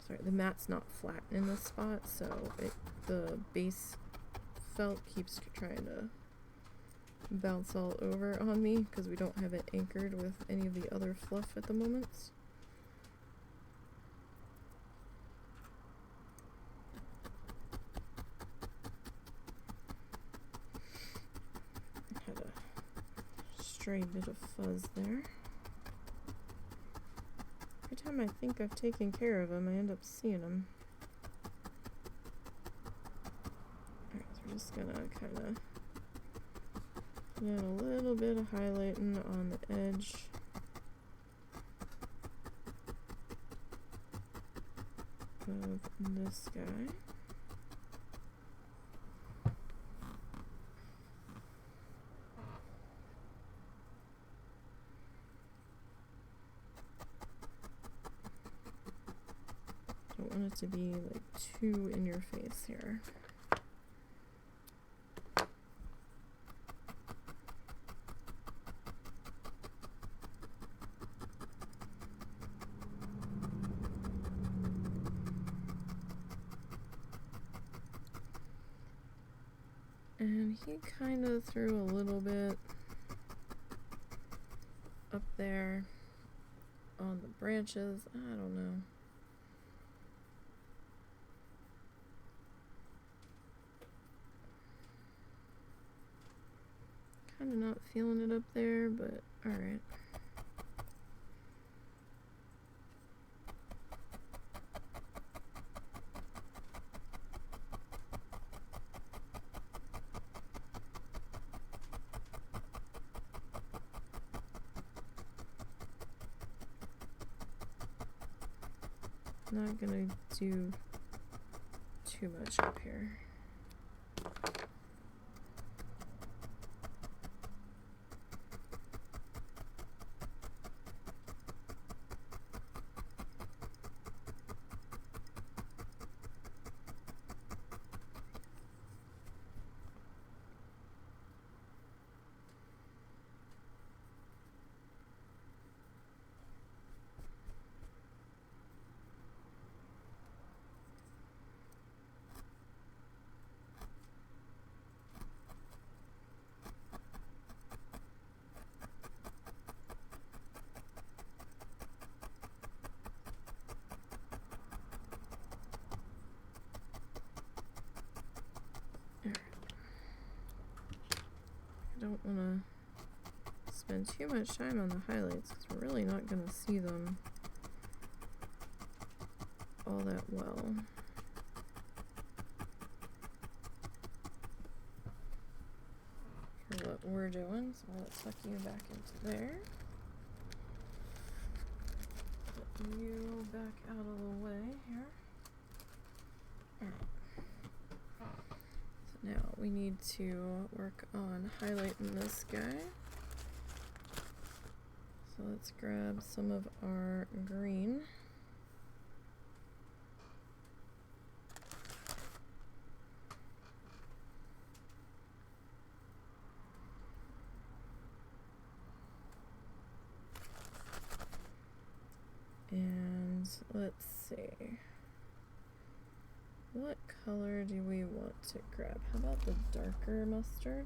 Sorry, the mat's not flat in this spot, so the base felt keeps trying to bounce all over on me because we don't have it anchored with any of the other fluff at the moment. Had a stray bit of fuzz there. Every time I think I've taken care of him, I end up seeing him. Alright, so we're just gonna kind of get a little bit of highlighting on the edge. Of this guy. Don't want it to be like too in your face here. And he kind of threw a little bit up there on the branches. I don't know. Kind of not feeling it up there, but alright. Not gonna do too much up here. don't want to spend too much time on the highlights because we're really not going to see them all that well. For what we're doing, so let's tuck you back into there. Put you back out of the way here. Alright. So now we need to work on highlighting this guy. So let's grab some of our green. And let's see. What color do we want to grab? How about the darker mustard?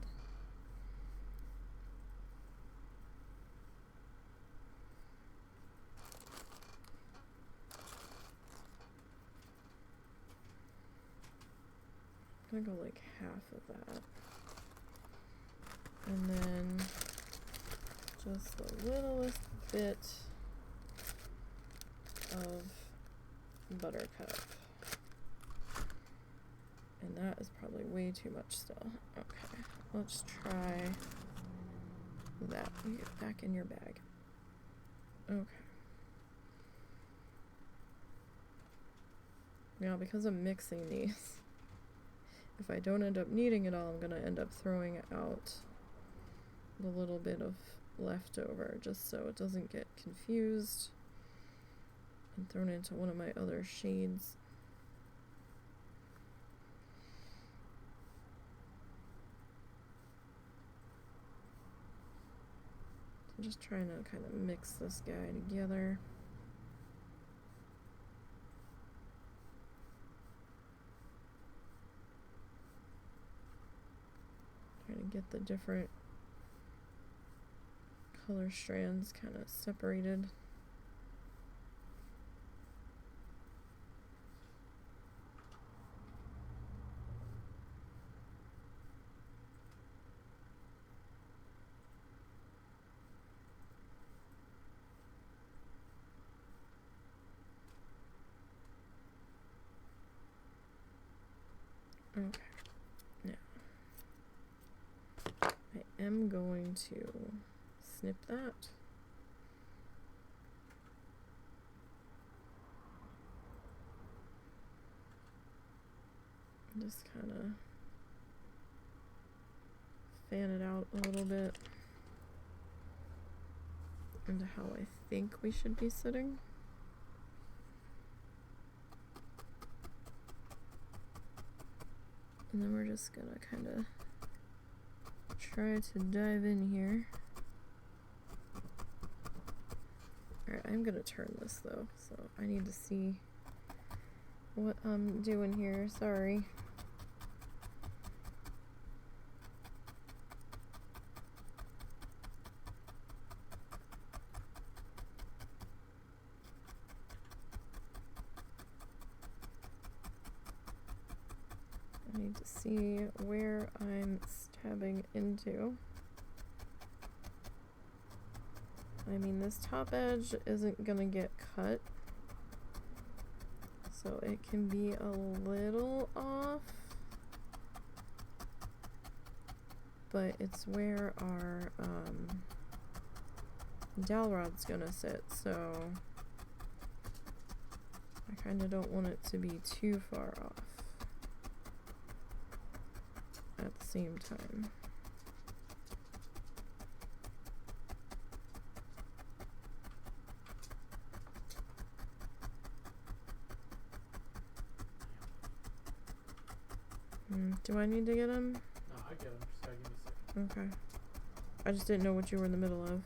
I'm gonna go like half of that. And then just the littlest bit of buttercup. And that is probably way too much still. Okay, let's try that. You get back in your bag. Okay. Now, because I'm mixing these, if I don't end up needing it all, I'm going to end up throwing out the little bit of leftover just so it doesn't get confused and thrown into one of my other shades. I'm just trying to kind of mix this guy together. Trying to get the different color strands kind of separated. Okay, now I am going to snip that. Just kind of fan it out a little bit into how I think we should be sitting. And then we're just gonna kind of try to dive in here. Alright, I'm gonna turn this though, so I need to see what I'm doing here. Sorry. I need to see where I'm stabbing into. I mean, this top edge isn't gonna get cut, so it can be a little off, but it's where our dowel rod's gonna sit, so I kind of don't want it to be too far off at the same time. Do I need to get him? No, I get him. Just gotta give me a second. Okay. I just didn't know what you were in the middle of.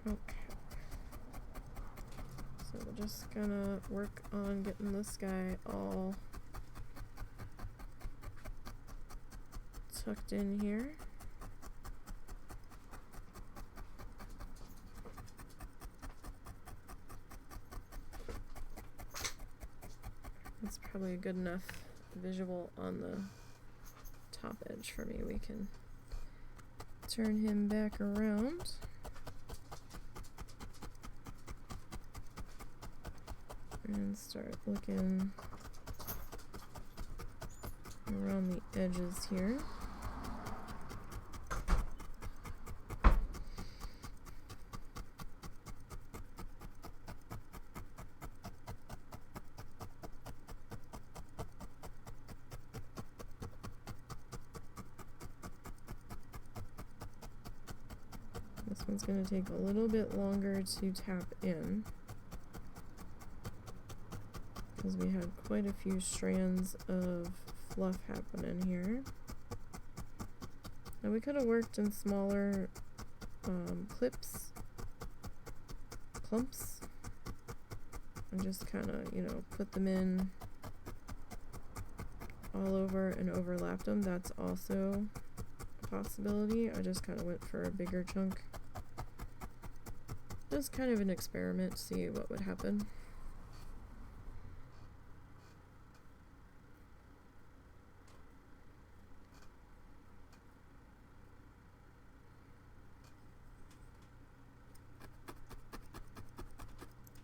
Okay. So we're just gonna work on getting this guy all tucked in here. probably a good enough visual on the top edge for me. We can turn him back around. And start looking around the edges here. This one's going to take a little bit longer to tap in, because we had quite a few strands of fluff happening here. Now we could have worked in smaller clumps, and just kind of, you know, put them in all over and overlapped them. That's also a possibility. I just kind of went for a bigger chunk. Just kind of an experiment to see what would happen.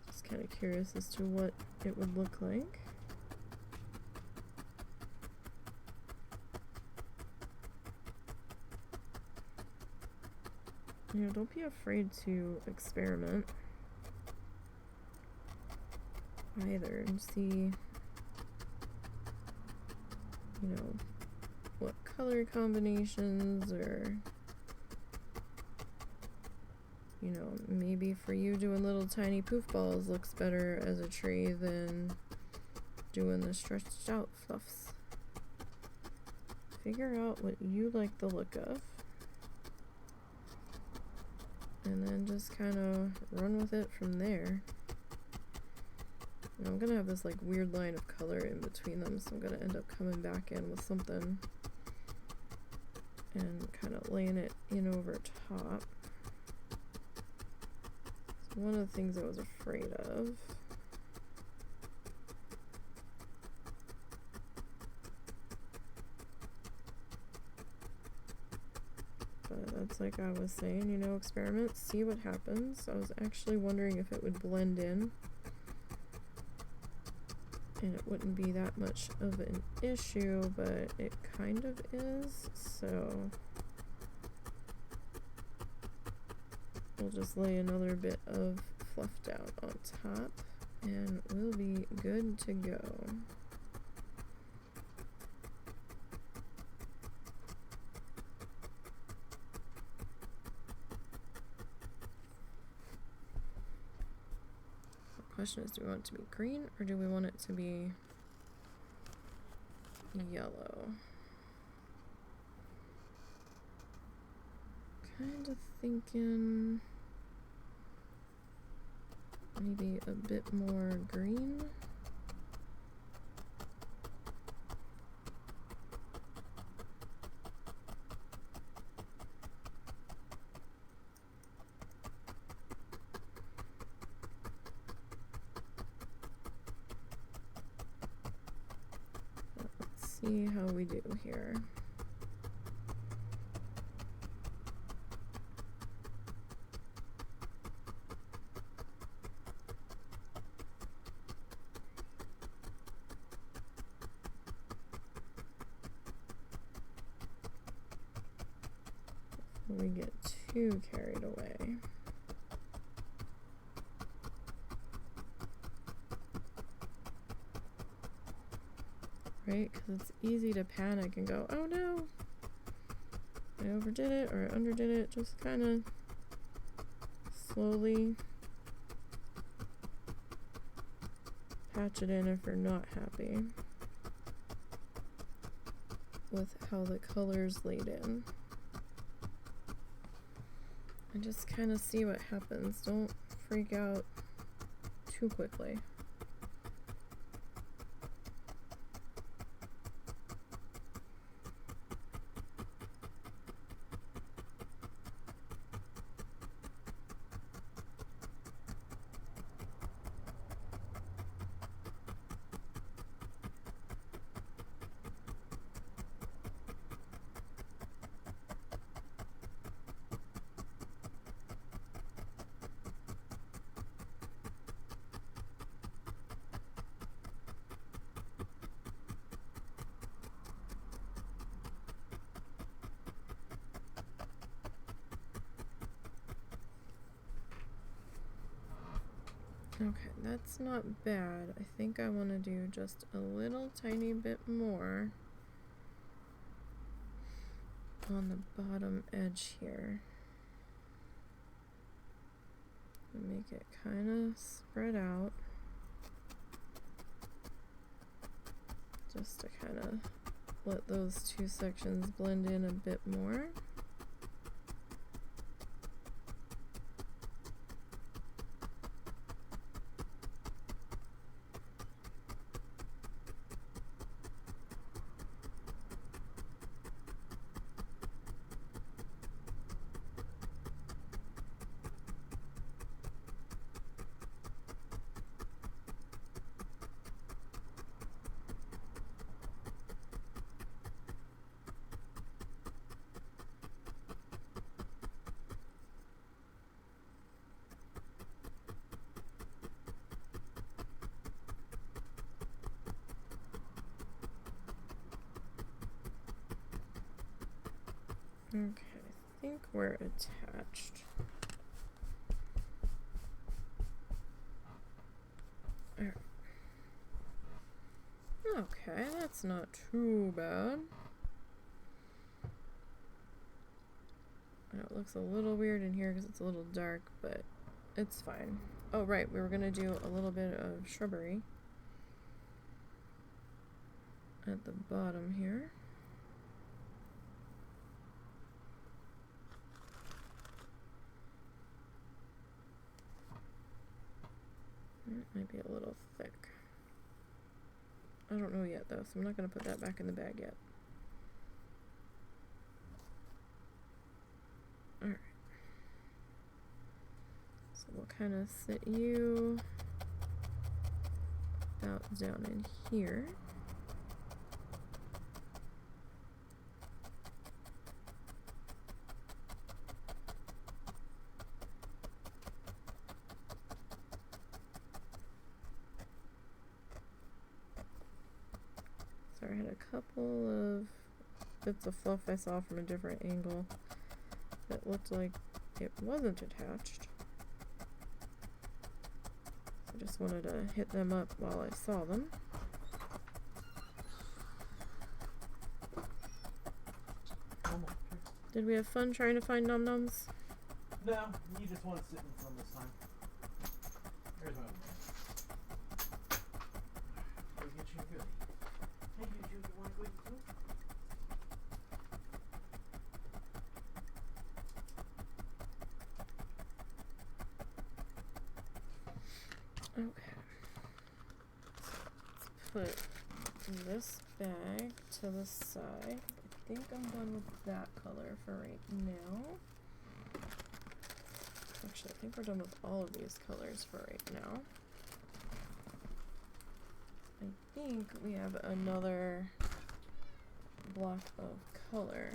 Just kind of curious as to what it would look like. You know, don't be afraid to experiment either and see, you know, what color combinations, or, you know, maybe for you doing little tiny poof balls looks better as a tree than doing the stretched out fluffs. Figure out what you like the look of, and then just kind of run with it from there. And I'm gonna have this like weird line of color in between them, so I'm gonna end up coming back in with something and kind of laying it in over top. So one of the things I was afraid of that's, like I was saying, you know, experiment, see what happens. I was actually wondering if it would blend in, and it wouldn't be that much of an issue, but it kind of is, so we'll just lay another bit of fluff down on top, and we'll be good to go. Question is, do we want it to be green or do we want it to be yellow? Kind of thinking maybe a bit more green. See how we do here. Before we get too carried away. Right? Because it's easy to panic and go, oh no, I overdid it or I underdid it. Just kind of slowly patch it in if you're not happy with how the color's laid in. And just kind of see what happens. Don't freak out too quickly. Okay, that's not bad. I think I want to do just a little tiny bit more on the bottom edge here. Make it kind of spread out. Just to kind of let those two sections blend in a bit more. Okay, I think we're attached. Alright. Okay, that's not too bad. It looks a little weird in here because it's a little dark, but it's fine. Oh, right, we were going to do a little bit of shrubbery at the bottom here. It might be a little thick. I don't know yet though, so I'm not going to put that back in the bag yet. Alright. So we'll kind of sit you about down in here. I had a couple of bits of fluff I saw from a different angle that looked like it wasn't attached. I just wanted to hit them up while I saw them. Did we have fun trying to find num-nums? No, you just want to sit in front this time. Here's my go get you a goodie. Hey, you want a goodie too? Okay. Let's put this bag to the side. I think I'm done with that color for right now. Actually, I think we're done with all of these colors for right now. I think we have another block of color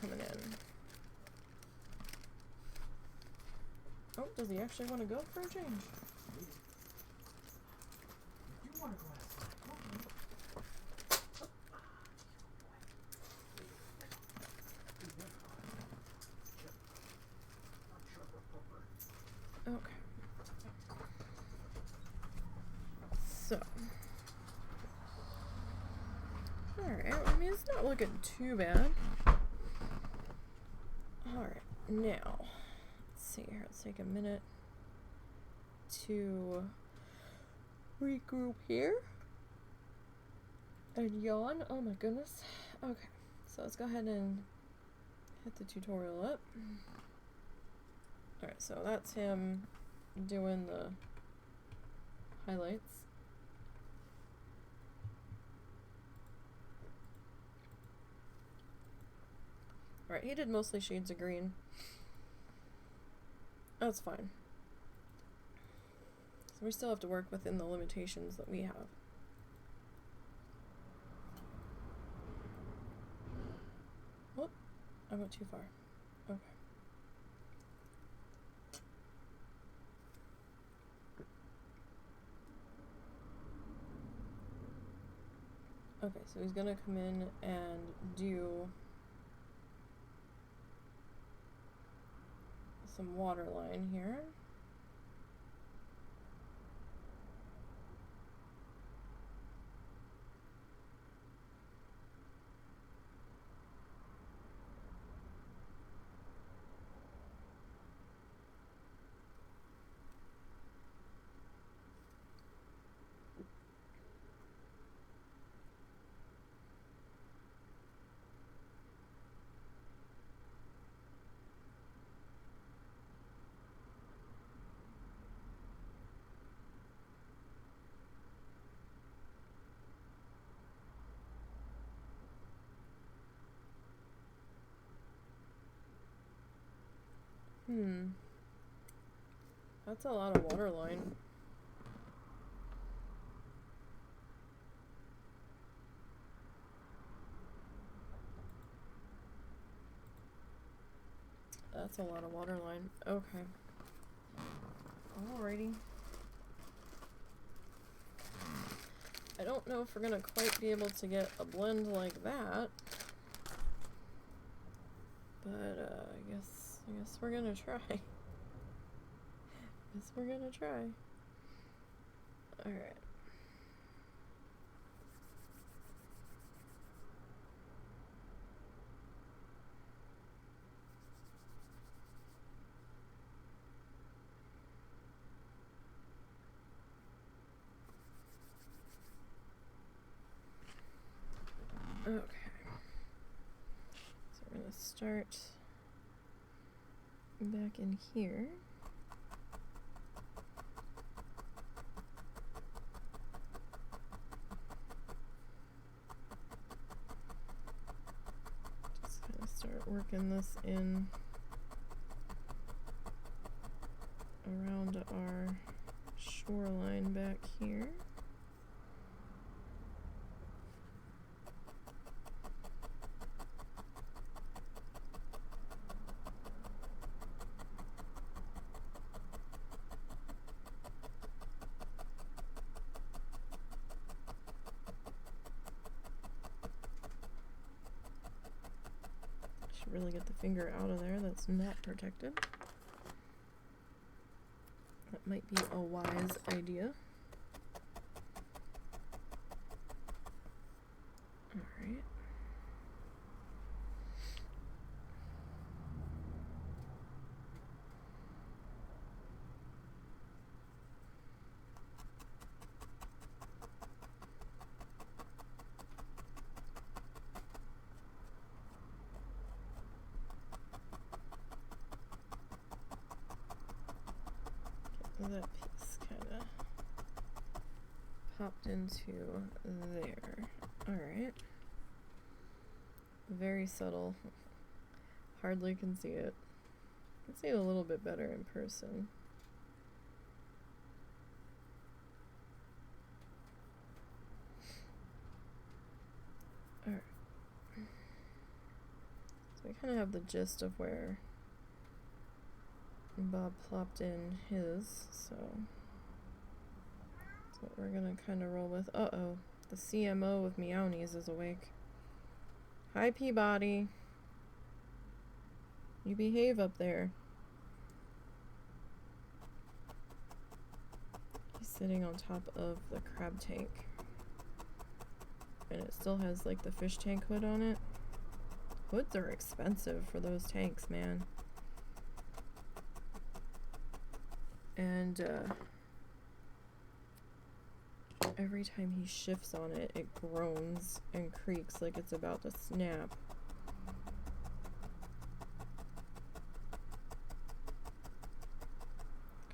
coming in. Oh, does he actually want to go for a change? You want to go outside? Okay. So. Alright, I mean, it's not looking too bad. Alright, now, let's see here. Let's take a minute to regroup here and yawn. Oh my goodness. Okay, so let's go ahead and hit the tutorial up. Alright, so that's him doing the highlights. Alright, he did mostly shades of green. That's fine. So we still have to work within the limitations that we have. Oh, I went too far. Okay. Okay, so he's gonna come in and do some waterline here. That's a lot of water line. That's a lot of water line. Okay. Alrighty. I don't know if we're gonna quite be able to get a blend like that. But I guess we're gonna try. Guess we're gonna try. Alright. Okay. So we're gonna start back in here. Just kind of start working this in around our shoreline back here. Really get the finger out of there that's not protected. That might be a wise idea. Alright. That piece kind of popped into there. Alright. Very subtle. Hardly can see it. I can see it a little bit better in person. Alright. So we kind of have the gist of where Bob plopped in his, so that's what we're gonna kind of roll with. Uh-oh, the CMO of Meownies is awake. Hi, Peabody. You behave up there. He's sitting on top of the crab tank. And it still has, like, the fish tank hood on it. Hoods are expensive for those tanks, man. And every time he shifts on it, it groans and creaks like it's about to snap.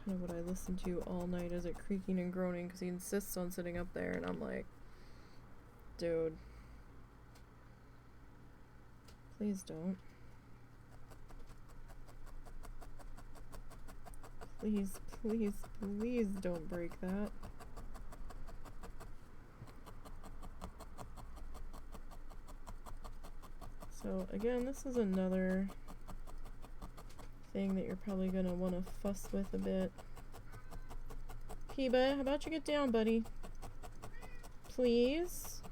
Kind of what I listen to all night is it creaking and groaning because he insists on sitting up there, and I'm like, dude, please don't. Please, please, please don't break that. So again, this is another thing that you're probably going to want to fuss with a bit. Peeba, how about you get down, buddy? Please?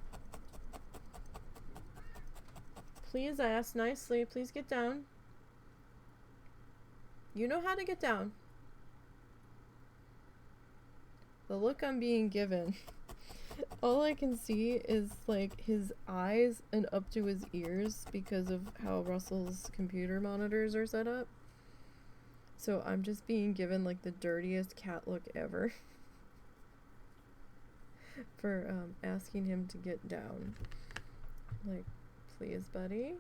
Please, I asked nicely. Please get down. You know how to get down. The look I'm being given, all I can see is like his eyes and up to his ears because of how Russell's computer monitors are set up. So I'm just being given like the dirtiest cat look ever for asking him to get down. Like, please, buddy.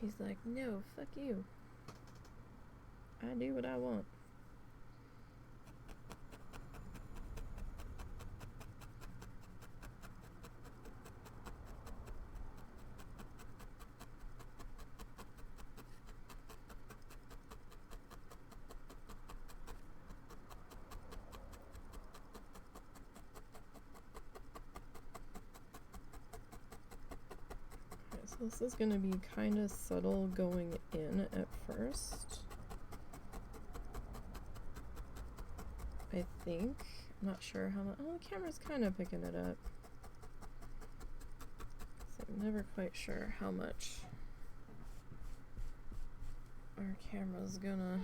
He's like, no, fuck you. I do what I want. This is going to be kind of subtle going in at first. I think. I'm not sure how much. Oh, the camera's kind of picking it up. So I'm never quite sure how much our camera's gonna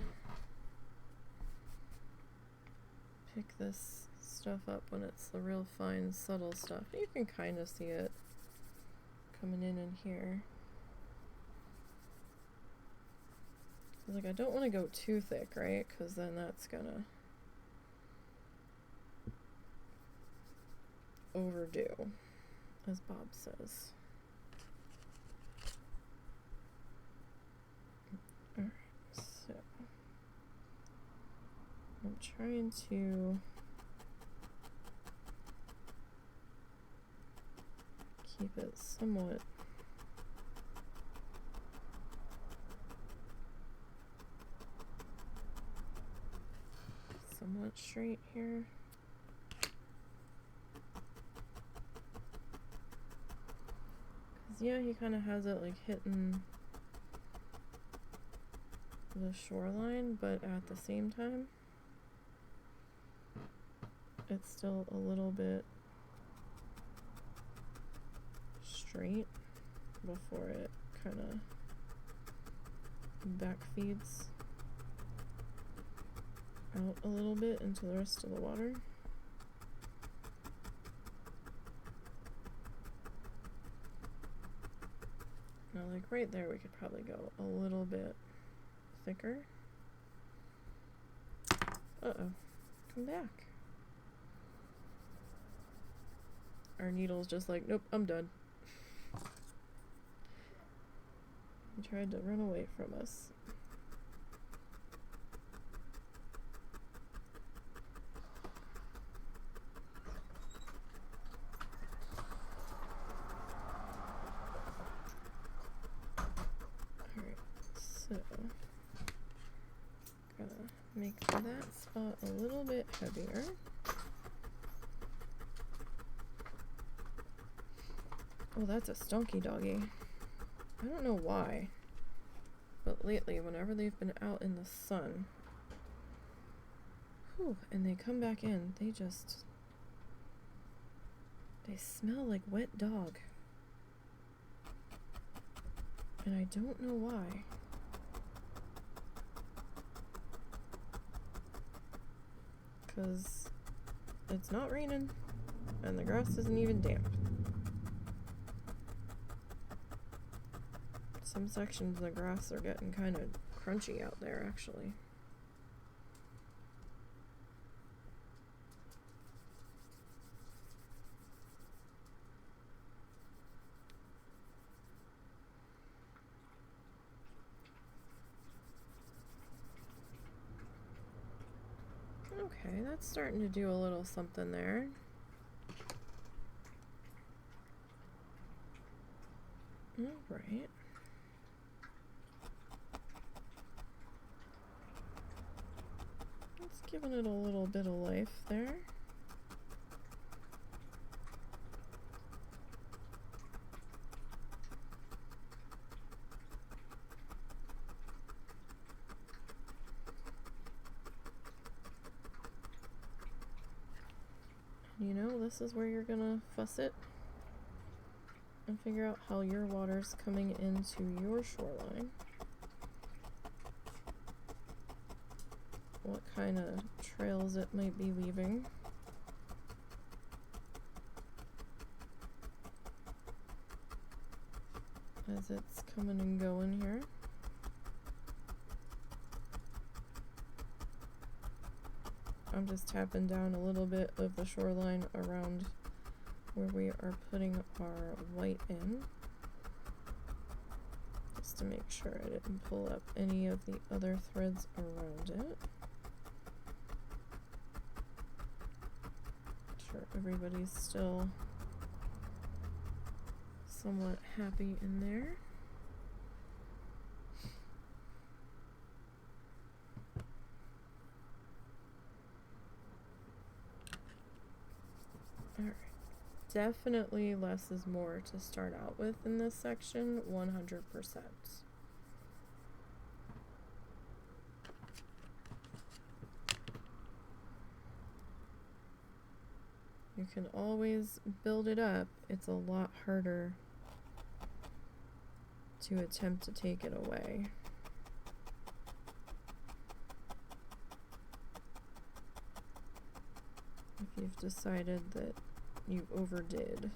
pick this stuff up when it's the real fine, subtle stuff. You can kind of see it coming in here. Like, I don't want to go too thick, right? Because then that's gonna overdo, as Bob says. Alright, so I'm trying to keep it somewhat straight here. Cause yeah, he kind of has it like hitting the shoreline, but at the same time, it's still a little bit straight before it kind of backfeeds out a little bit into the rest of the water. Now, like right there, we could probably go a little bit thicker. Uh-oh, come back. Our needle's just like, nope, I'm done. He tried to run away from us. Alright, so gonna make that spot a little bit heavier. Oh, that's a stonky doggy. I don't know why, but lately, whenever they've been out in the sun, and they come back in, they smell like wet dog. And I don't know why. Because it's not raining, and the grass isn't even damp. Some sections of the grass are getting kind of crunchy out there, actually. Okay, that's starting to do a little something there. All right. It's giving it a little bit of life there. You know, this is where you're gonna fuss it and figure out how your water's coming into your shoreline. What kind of trails it might be leaving. As it's coming and going here. I'm just tapping down a little bit of the shoreline around where we are putting our white in. just to make sure I didn't pull up any of the other threads around it. Sure everybody's still somewhat happy in there. Alright, definitely less is more to start out with in this section, 100%. You can always build it up. It's a lot harder to attempt to take it away. If you've decided that you overdid.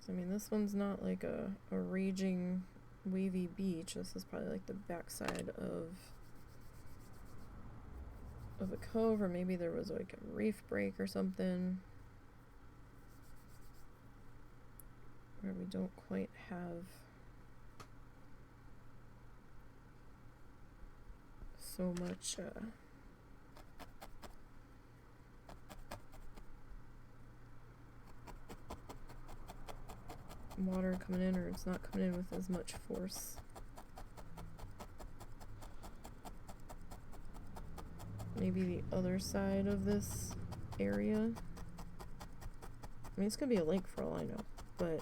I mean, this one's not like a raging wavy beach. This is probably like the backside of a cove, or maybe there was like a reef break or something where we don't quite have so much water coming in, or it's not coming in with as much force. Maybe the other side of this area. I mean, it's gonna be a lake for all I know, but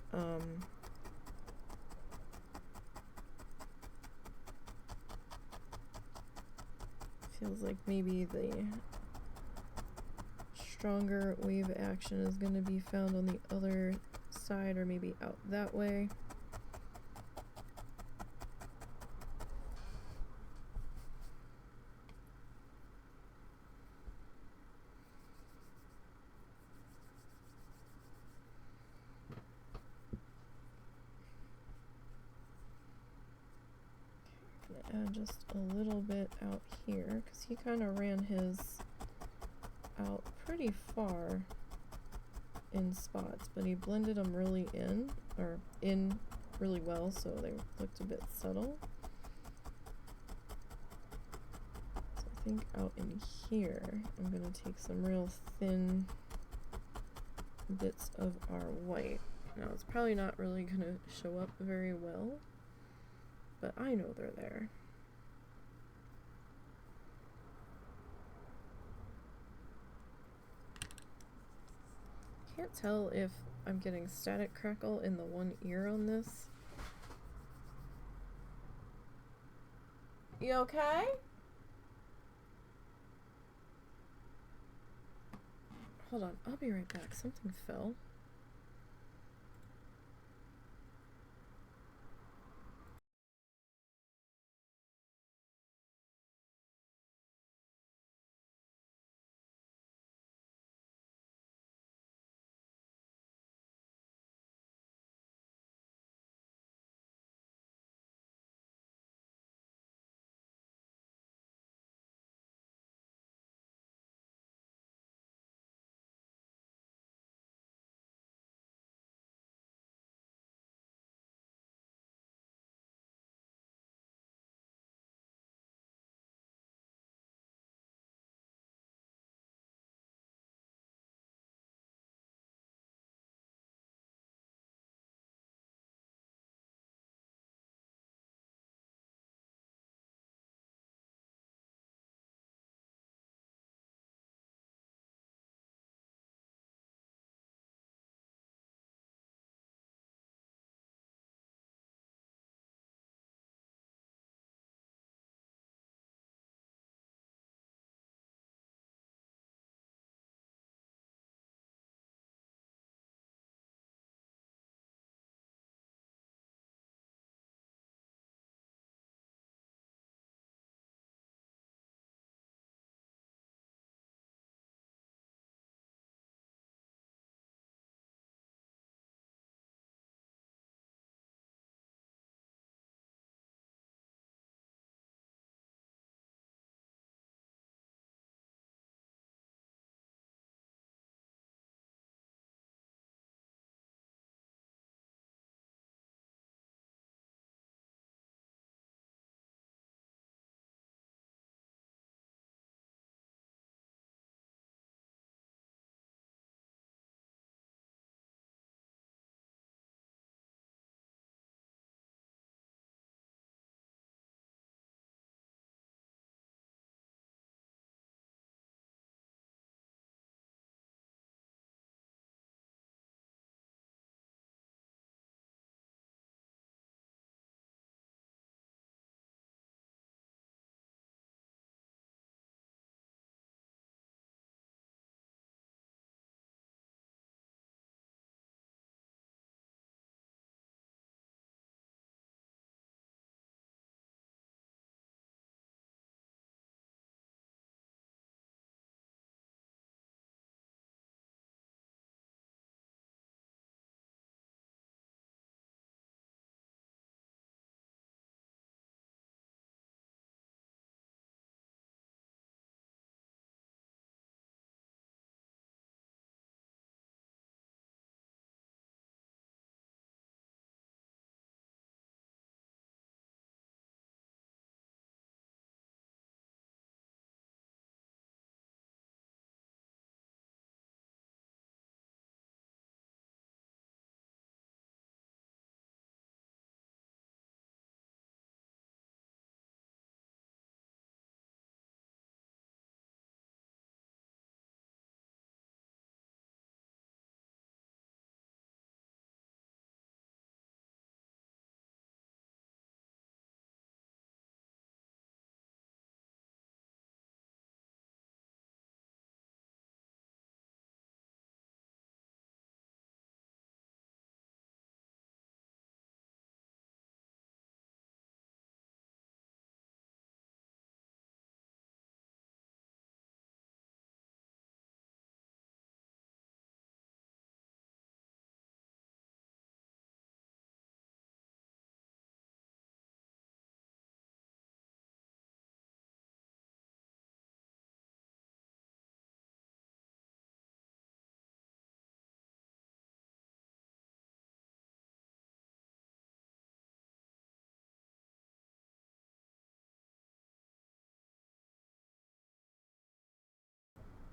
feels like maybe the stronger wave action is gonna be found on the other side, or maybe out that way. Add just a little bit out here, because he kind of ran his out pretty far in spots, but he blended them really in really well, so they looked a bit subtle. So I think out in here, I'm going to take some real thin bits of our white. Now, it's probably not really going to show up very well, but I know they're there. Can't tell if I'm getting static crackle in the one ear on this. You okay? Hold on, I'll be right back. Something fell.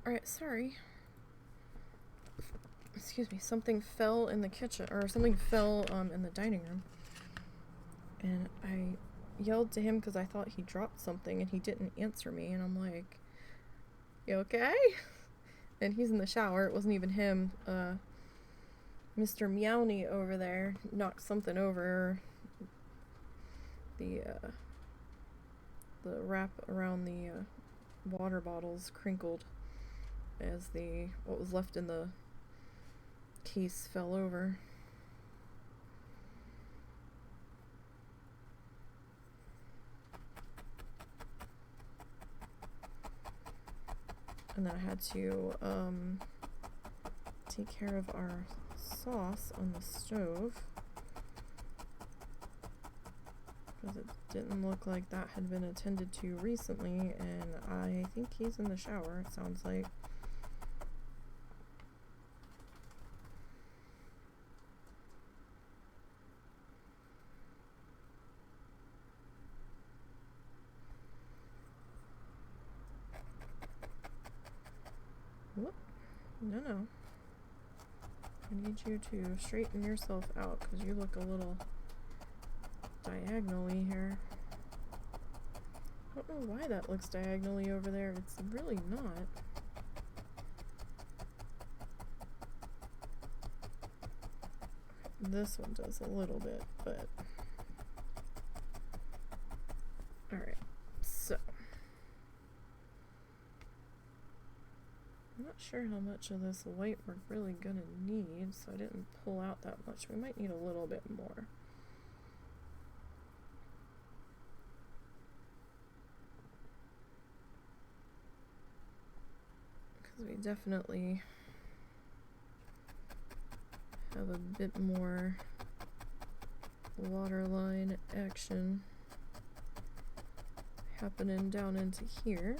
Alright, sorry. Excuse me, something fell in the kitchen, or something fell in the dining room. And I yelled to him because I thought he dropped something and he didn't answer me. And I'm like, you okay? And he's in the shower. It wasn't even him. Mr. Meowney over there knocked something over. The wrap around the water bottles crinkled as what was left in the case fell over. And then I had to take care of our sauce on the stove because it didn't look like that had been attended to recently, and I think he's in the shower, it sounds like. Whoop. No. I need you to straighten yourself out because you look a little diagonally here. I don't know why that looks diagonally over there. It's really not. This one does a little bit, but... Alright, so... I'm not sure how much of this white we're really gonna need, so I didn't pull out that much. We might need a little bit more. Because we definitely have a bit more waterline action happening down into here.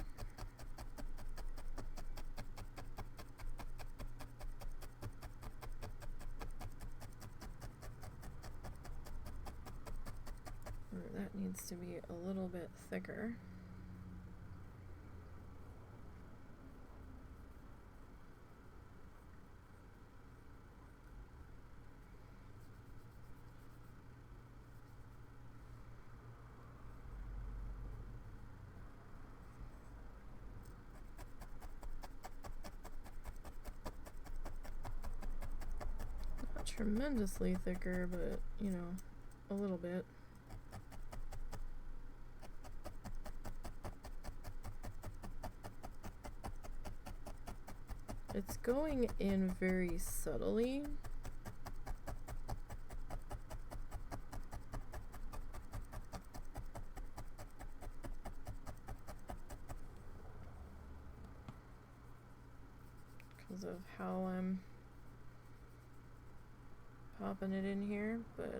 That needs to be a little bit thicker. Not tremendously thicker, but, you know, a little bit. It's going in very subtly. Because of how I'm popping it in here, but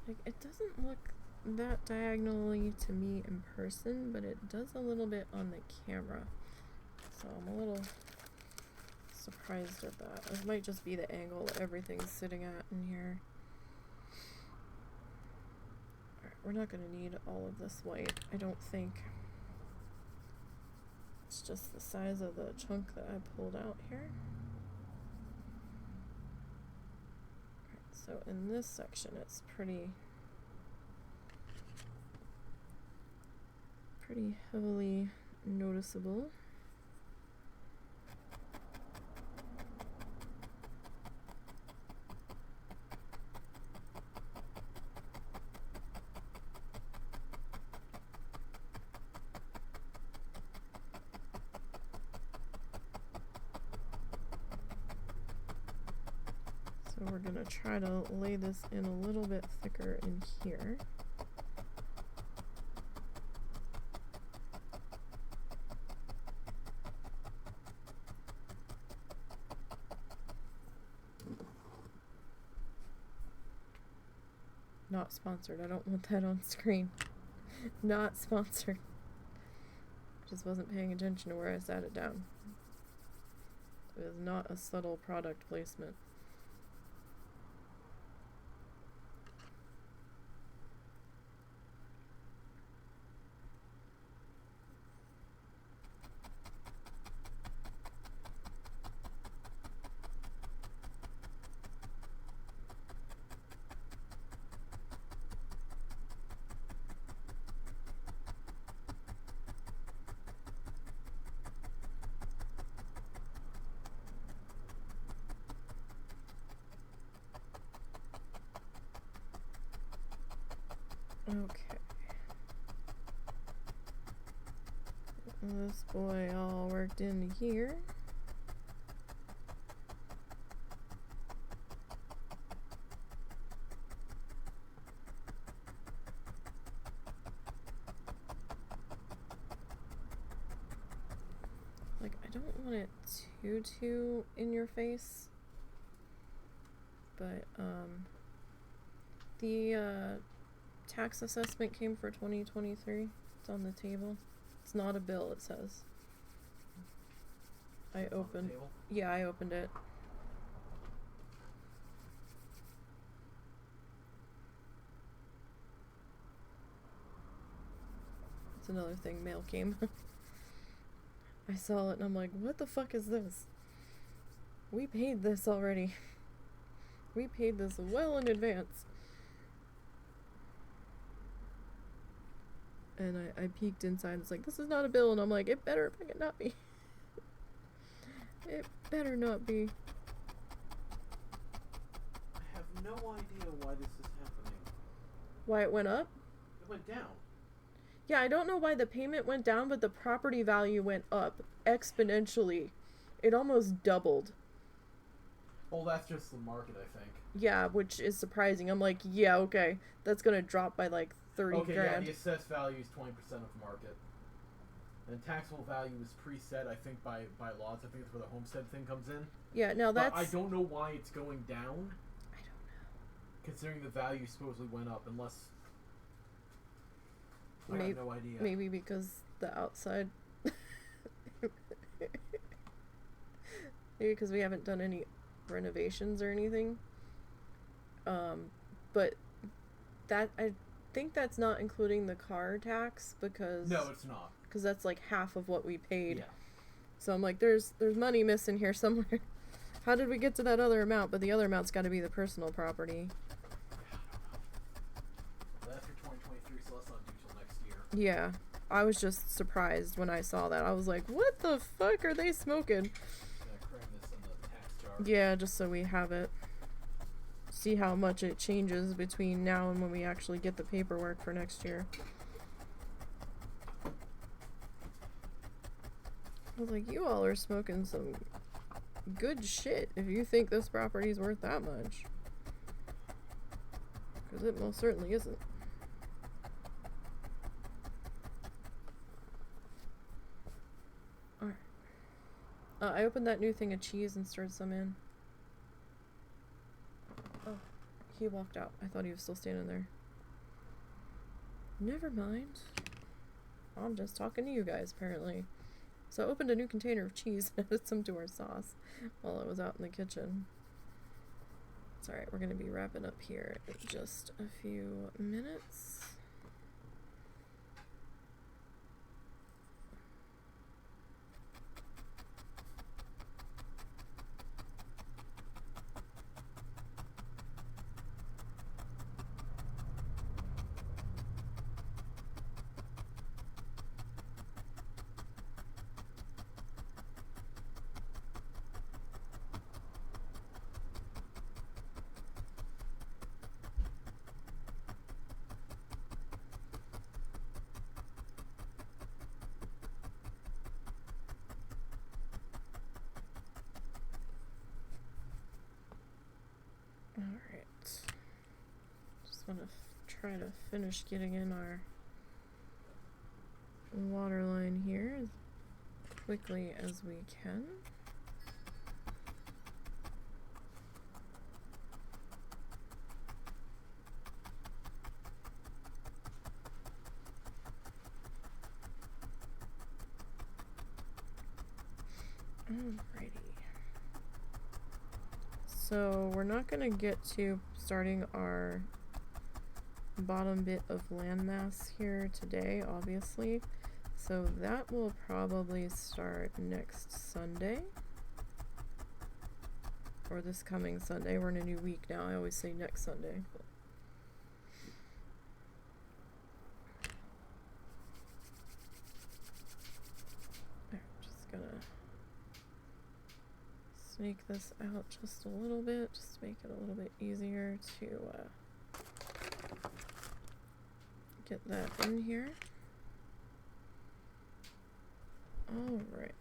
like, it doesn't look that diagonally to me in person, but it does a little bit on the camera. So I'm a little surprised at that. It might just be the angle that everything's sitting at in here. Alright, we're not going to need all of this white, I don't think. It's just the size of the chunk that I pulled out here. So in this section, it's pretty heavily noticeable. So we're going to try to lay this in a little bit thicker in here. Not sponsored. I don't want that on screen. Not sponsored. Just wasn't paying attention to where I sat it down. It is not a subtle product placement. Okay. This boy all worked into here. Like, I don't want it too in your face. But, the, tax assessment came for 2023. It's on the table. It's not a bill, it says. I opened it. It's another thing, mail came. I saw it and I'm like, what the fuck is this? We paid this already. We paid this well in advance. And I peeked inside. It's like, this is not a bill. And I'm like, it better fucking not be. It better not be. I have no idea why this is happening. Why it went up? It went down. Yeah, I don't know why the payment went down, but the property value went up exponentially. It almost doubled. Oh, that's just the market, I think. Yeah, which is surprising. I'm like, yeah, okay. That's gonna drop by like 30 okay, grand. Yeah, the assessed value is 20% of market. And taxable value is preset, I think, by laws. I think that's where the homestead thing comes in. Yeah, now that's... But I don't know why it's going down. I don't know. Considering the value supposedly went up, unless... I have no idea. Maybe because the outside... Maybe because we haven't done any renovations or anything. But that... I think that's not including the car tax because... No, it's not. Because that's like half of what we paid. Yeah. So I'm like, there's money missing here somewhere. How did we get to that other amount? But the other amount's got to be the personal property. Well, that's for 2023, so let's not do till next year. Yeah. I was just surprised when I saw that. I was like, what the fuck are they smoking? Gonna cram this in the tax jar. Yeah, just so we have it. See how much it changes between now and when we actually get the paperwork for next year. I was like, you all are smoking some good shit if you think this property's worth that much. Because it most certainly isn't. Alright. I opened that new thing of cheese and stirred some in. Oh, he walked out. I thought he was still standing there. Never mind. I'm just talking to you guys, apparently. So I opened a new container of cheese and added some to our sauce while I was out in the kitchen. It's alright, we're going to be wrapping up here in just a few minutes. Alright. Just want to try to finish getting in our water line here as quickly as we can. Alrighty. So we're not going to get to starting our bottom bit of landmass here today, obviously. So that will probably start next Sunday. Or this coming Sunday. We're in a new week now. I always say next Sunday. Just gonna snake this out just a little bit, just to make it a little bit easier to get that in here. Alright.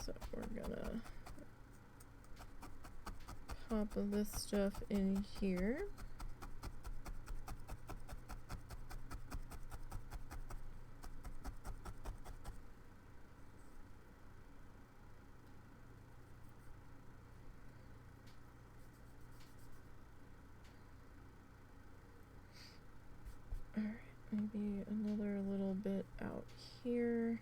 So we're gonna pop this stuff in here. Alright, maybe another little bit out here.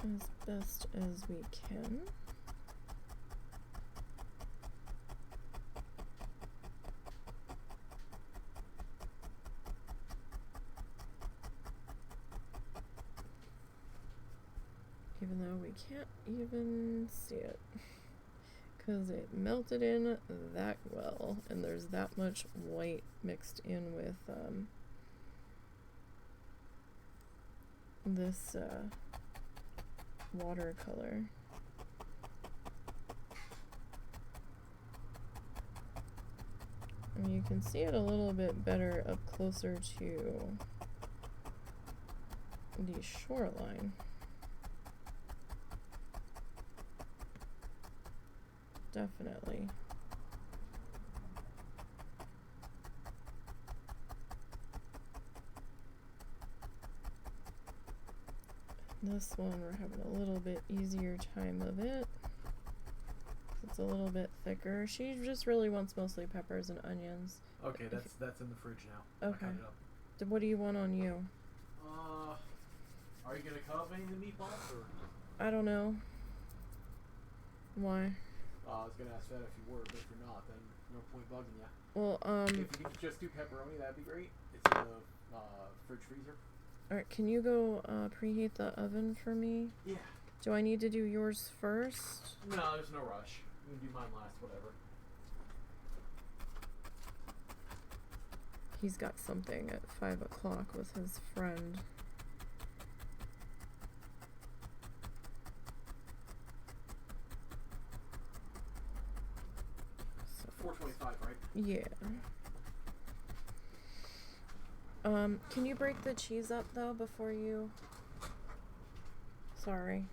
As best as we can. Even though we can't even see it because it melted in that well, and there's that much white mixed in with this watercolor. And you can see it a little bit better up closer to the shoreline. Definitely. This one we're having a little bit easier time of it. It's a little bit thicker. She just really wants mostly peppers and onions. Okay, that's in the fridge now. Okay. I cut it up. What do you want on you? Are you gonna cut up any of the meatballs or? I don't know. Why? I was gonna ask that if you were, but if you're not, then no point bugging you. Well, if you could just do pepperoni, that'd be great. It's in the fridge freezer. Alright, can you go preheat the oven for me? Yeah. Do I need to do yours first? No, there's no rush. You can do mine last, whatever. He's got something at 5 o'clock with his friend. So 4:25, right? yeah. Can you break the cheese up though before you? Sorry.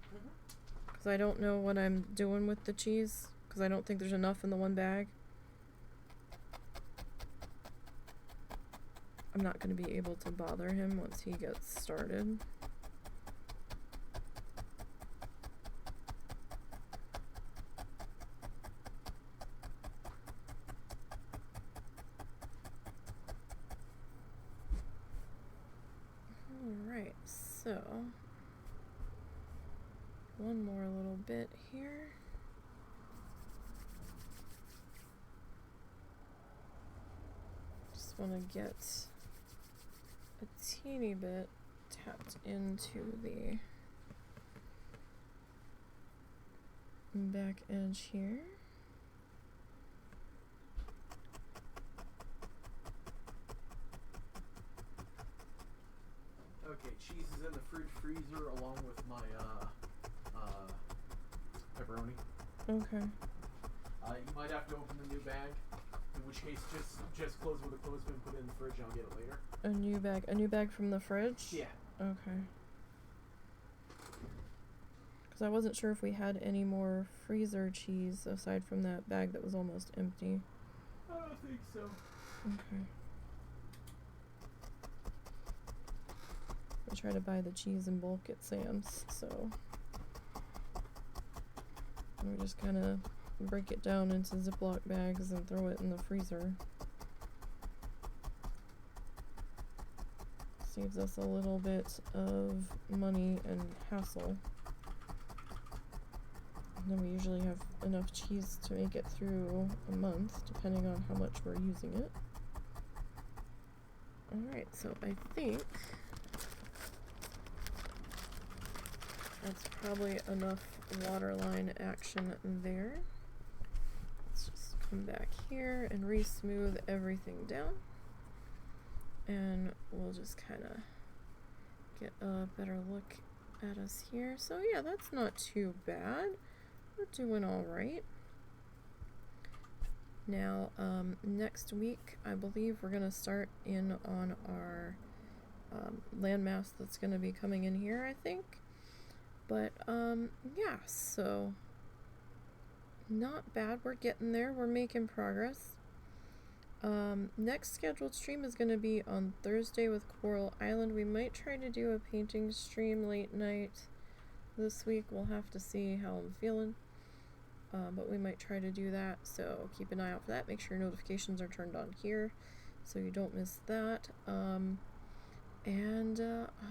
Because I don't know what I'm doing with the cheese. Because I don't think there's enough in the one bag. I'm not going to be able to bother him once he gets started. Alright, so one more little bit here. Just want to get a teeny bit tapped into the back edge here. Okay, cheese is in the fridge freezer along with my pepperoni. Okay. You might have to open the new bag, in which case just close with a clothespin, put it in the fridge, and I'll get it later. A new bag from the fridge? Yeah. Okay. Because I wasn't sure if we had any more freezer cheese aside from that bag that was almost empty. I don't think so. Okay. I try to buy the cheese in bulk at Sam's, so we just kind of break it down into Ziploc bags and throw it in the freezer. Saves us a little bit of money and hassle. And then we usually have enough cheese to make it through a month, depending on how much we're using it. Alright, so I think that's probably enough waterline action there. Let's just come back here and re-smooth everything down. And we'll just kind of get a better look at us here. So yeah, that's not too bad. We're doing all right. Now, next week, I believe we're going to start in on our landmass that's going to be coming in here, I think. But, yeah, so not bad. We're getting there. We're making progress. Next scheduled stream is going to be on Thursday with Coral Island. We might try to do a painting stream late night this week. We'll have to see how I'm feeling. But we might try to do that, so keep an eye out for that. Make sure notifications are turned on here so you don't miss that. And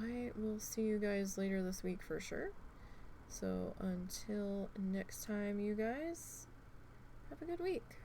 I will see you guys later this week for sure. So until next time, you guys, have a good week.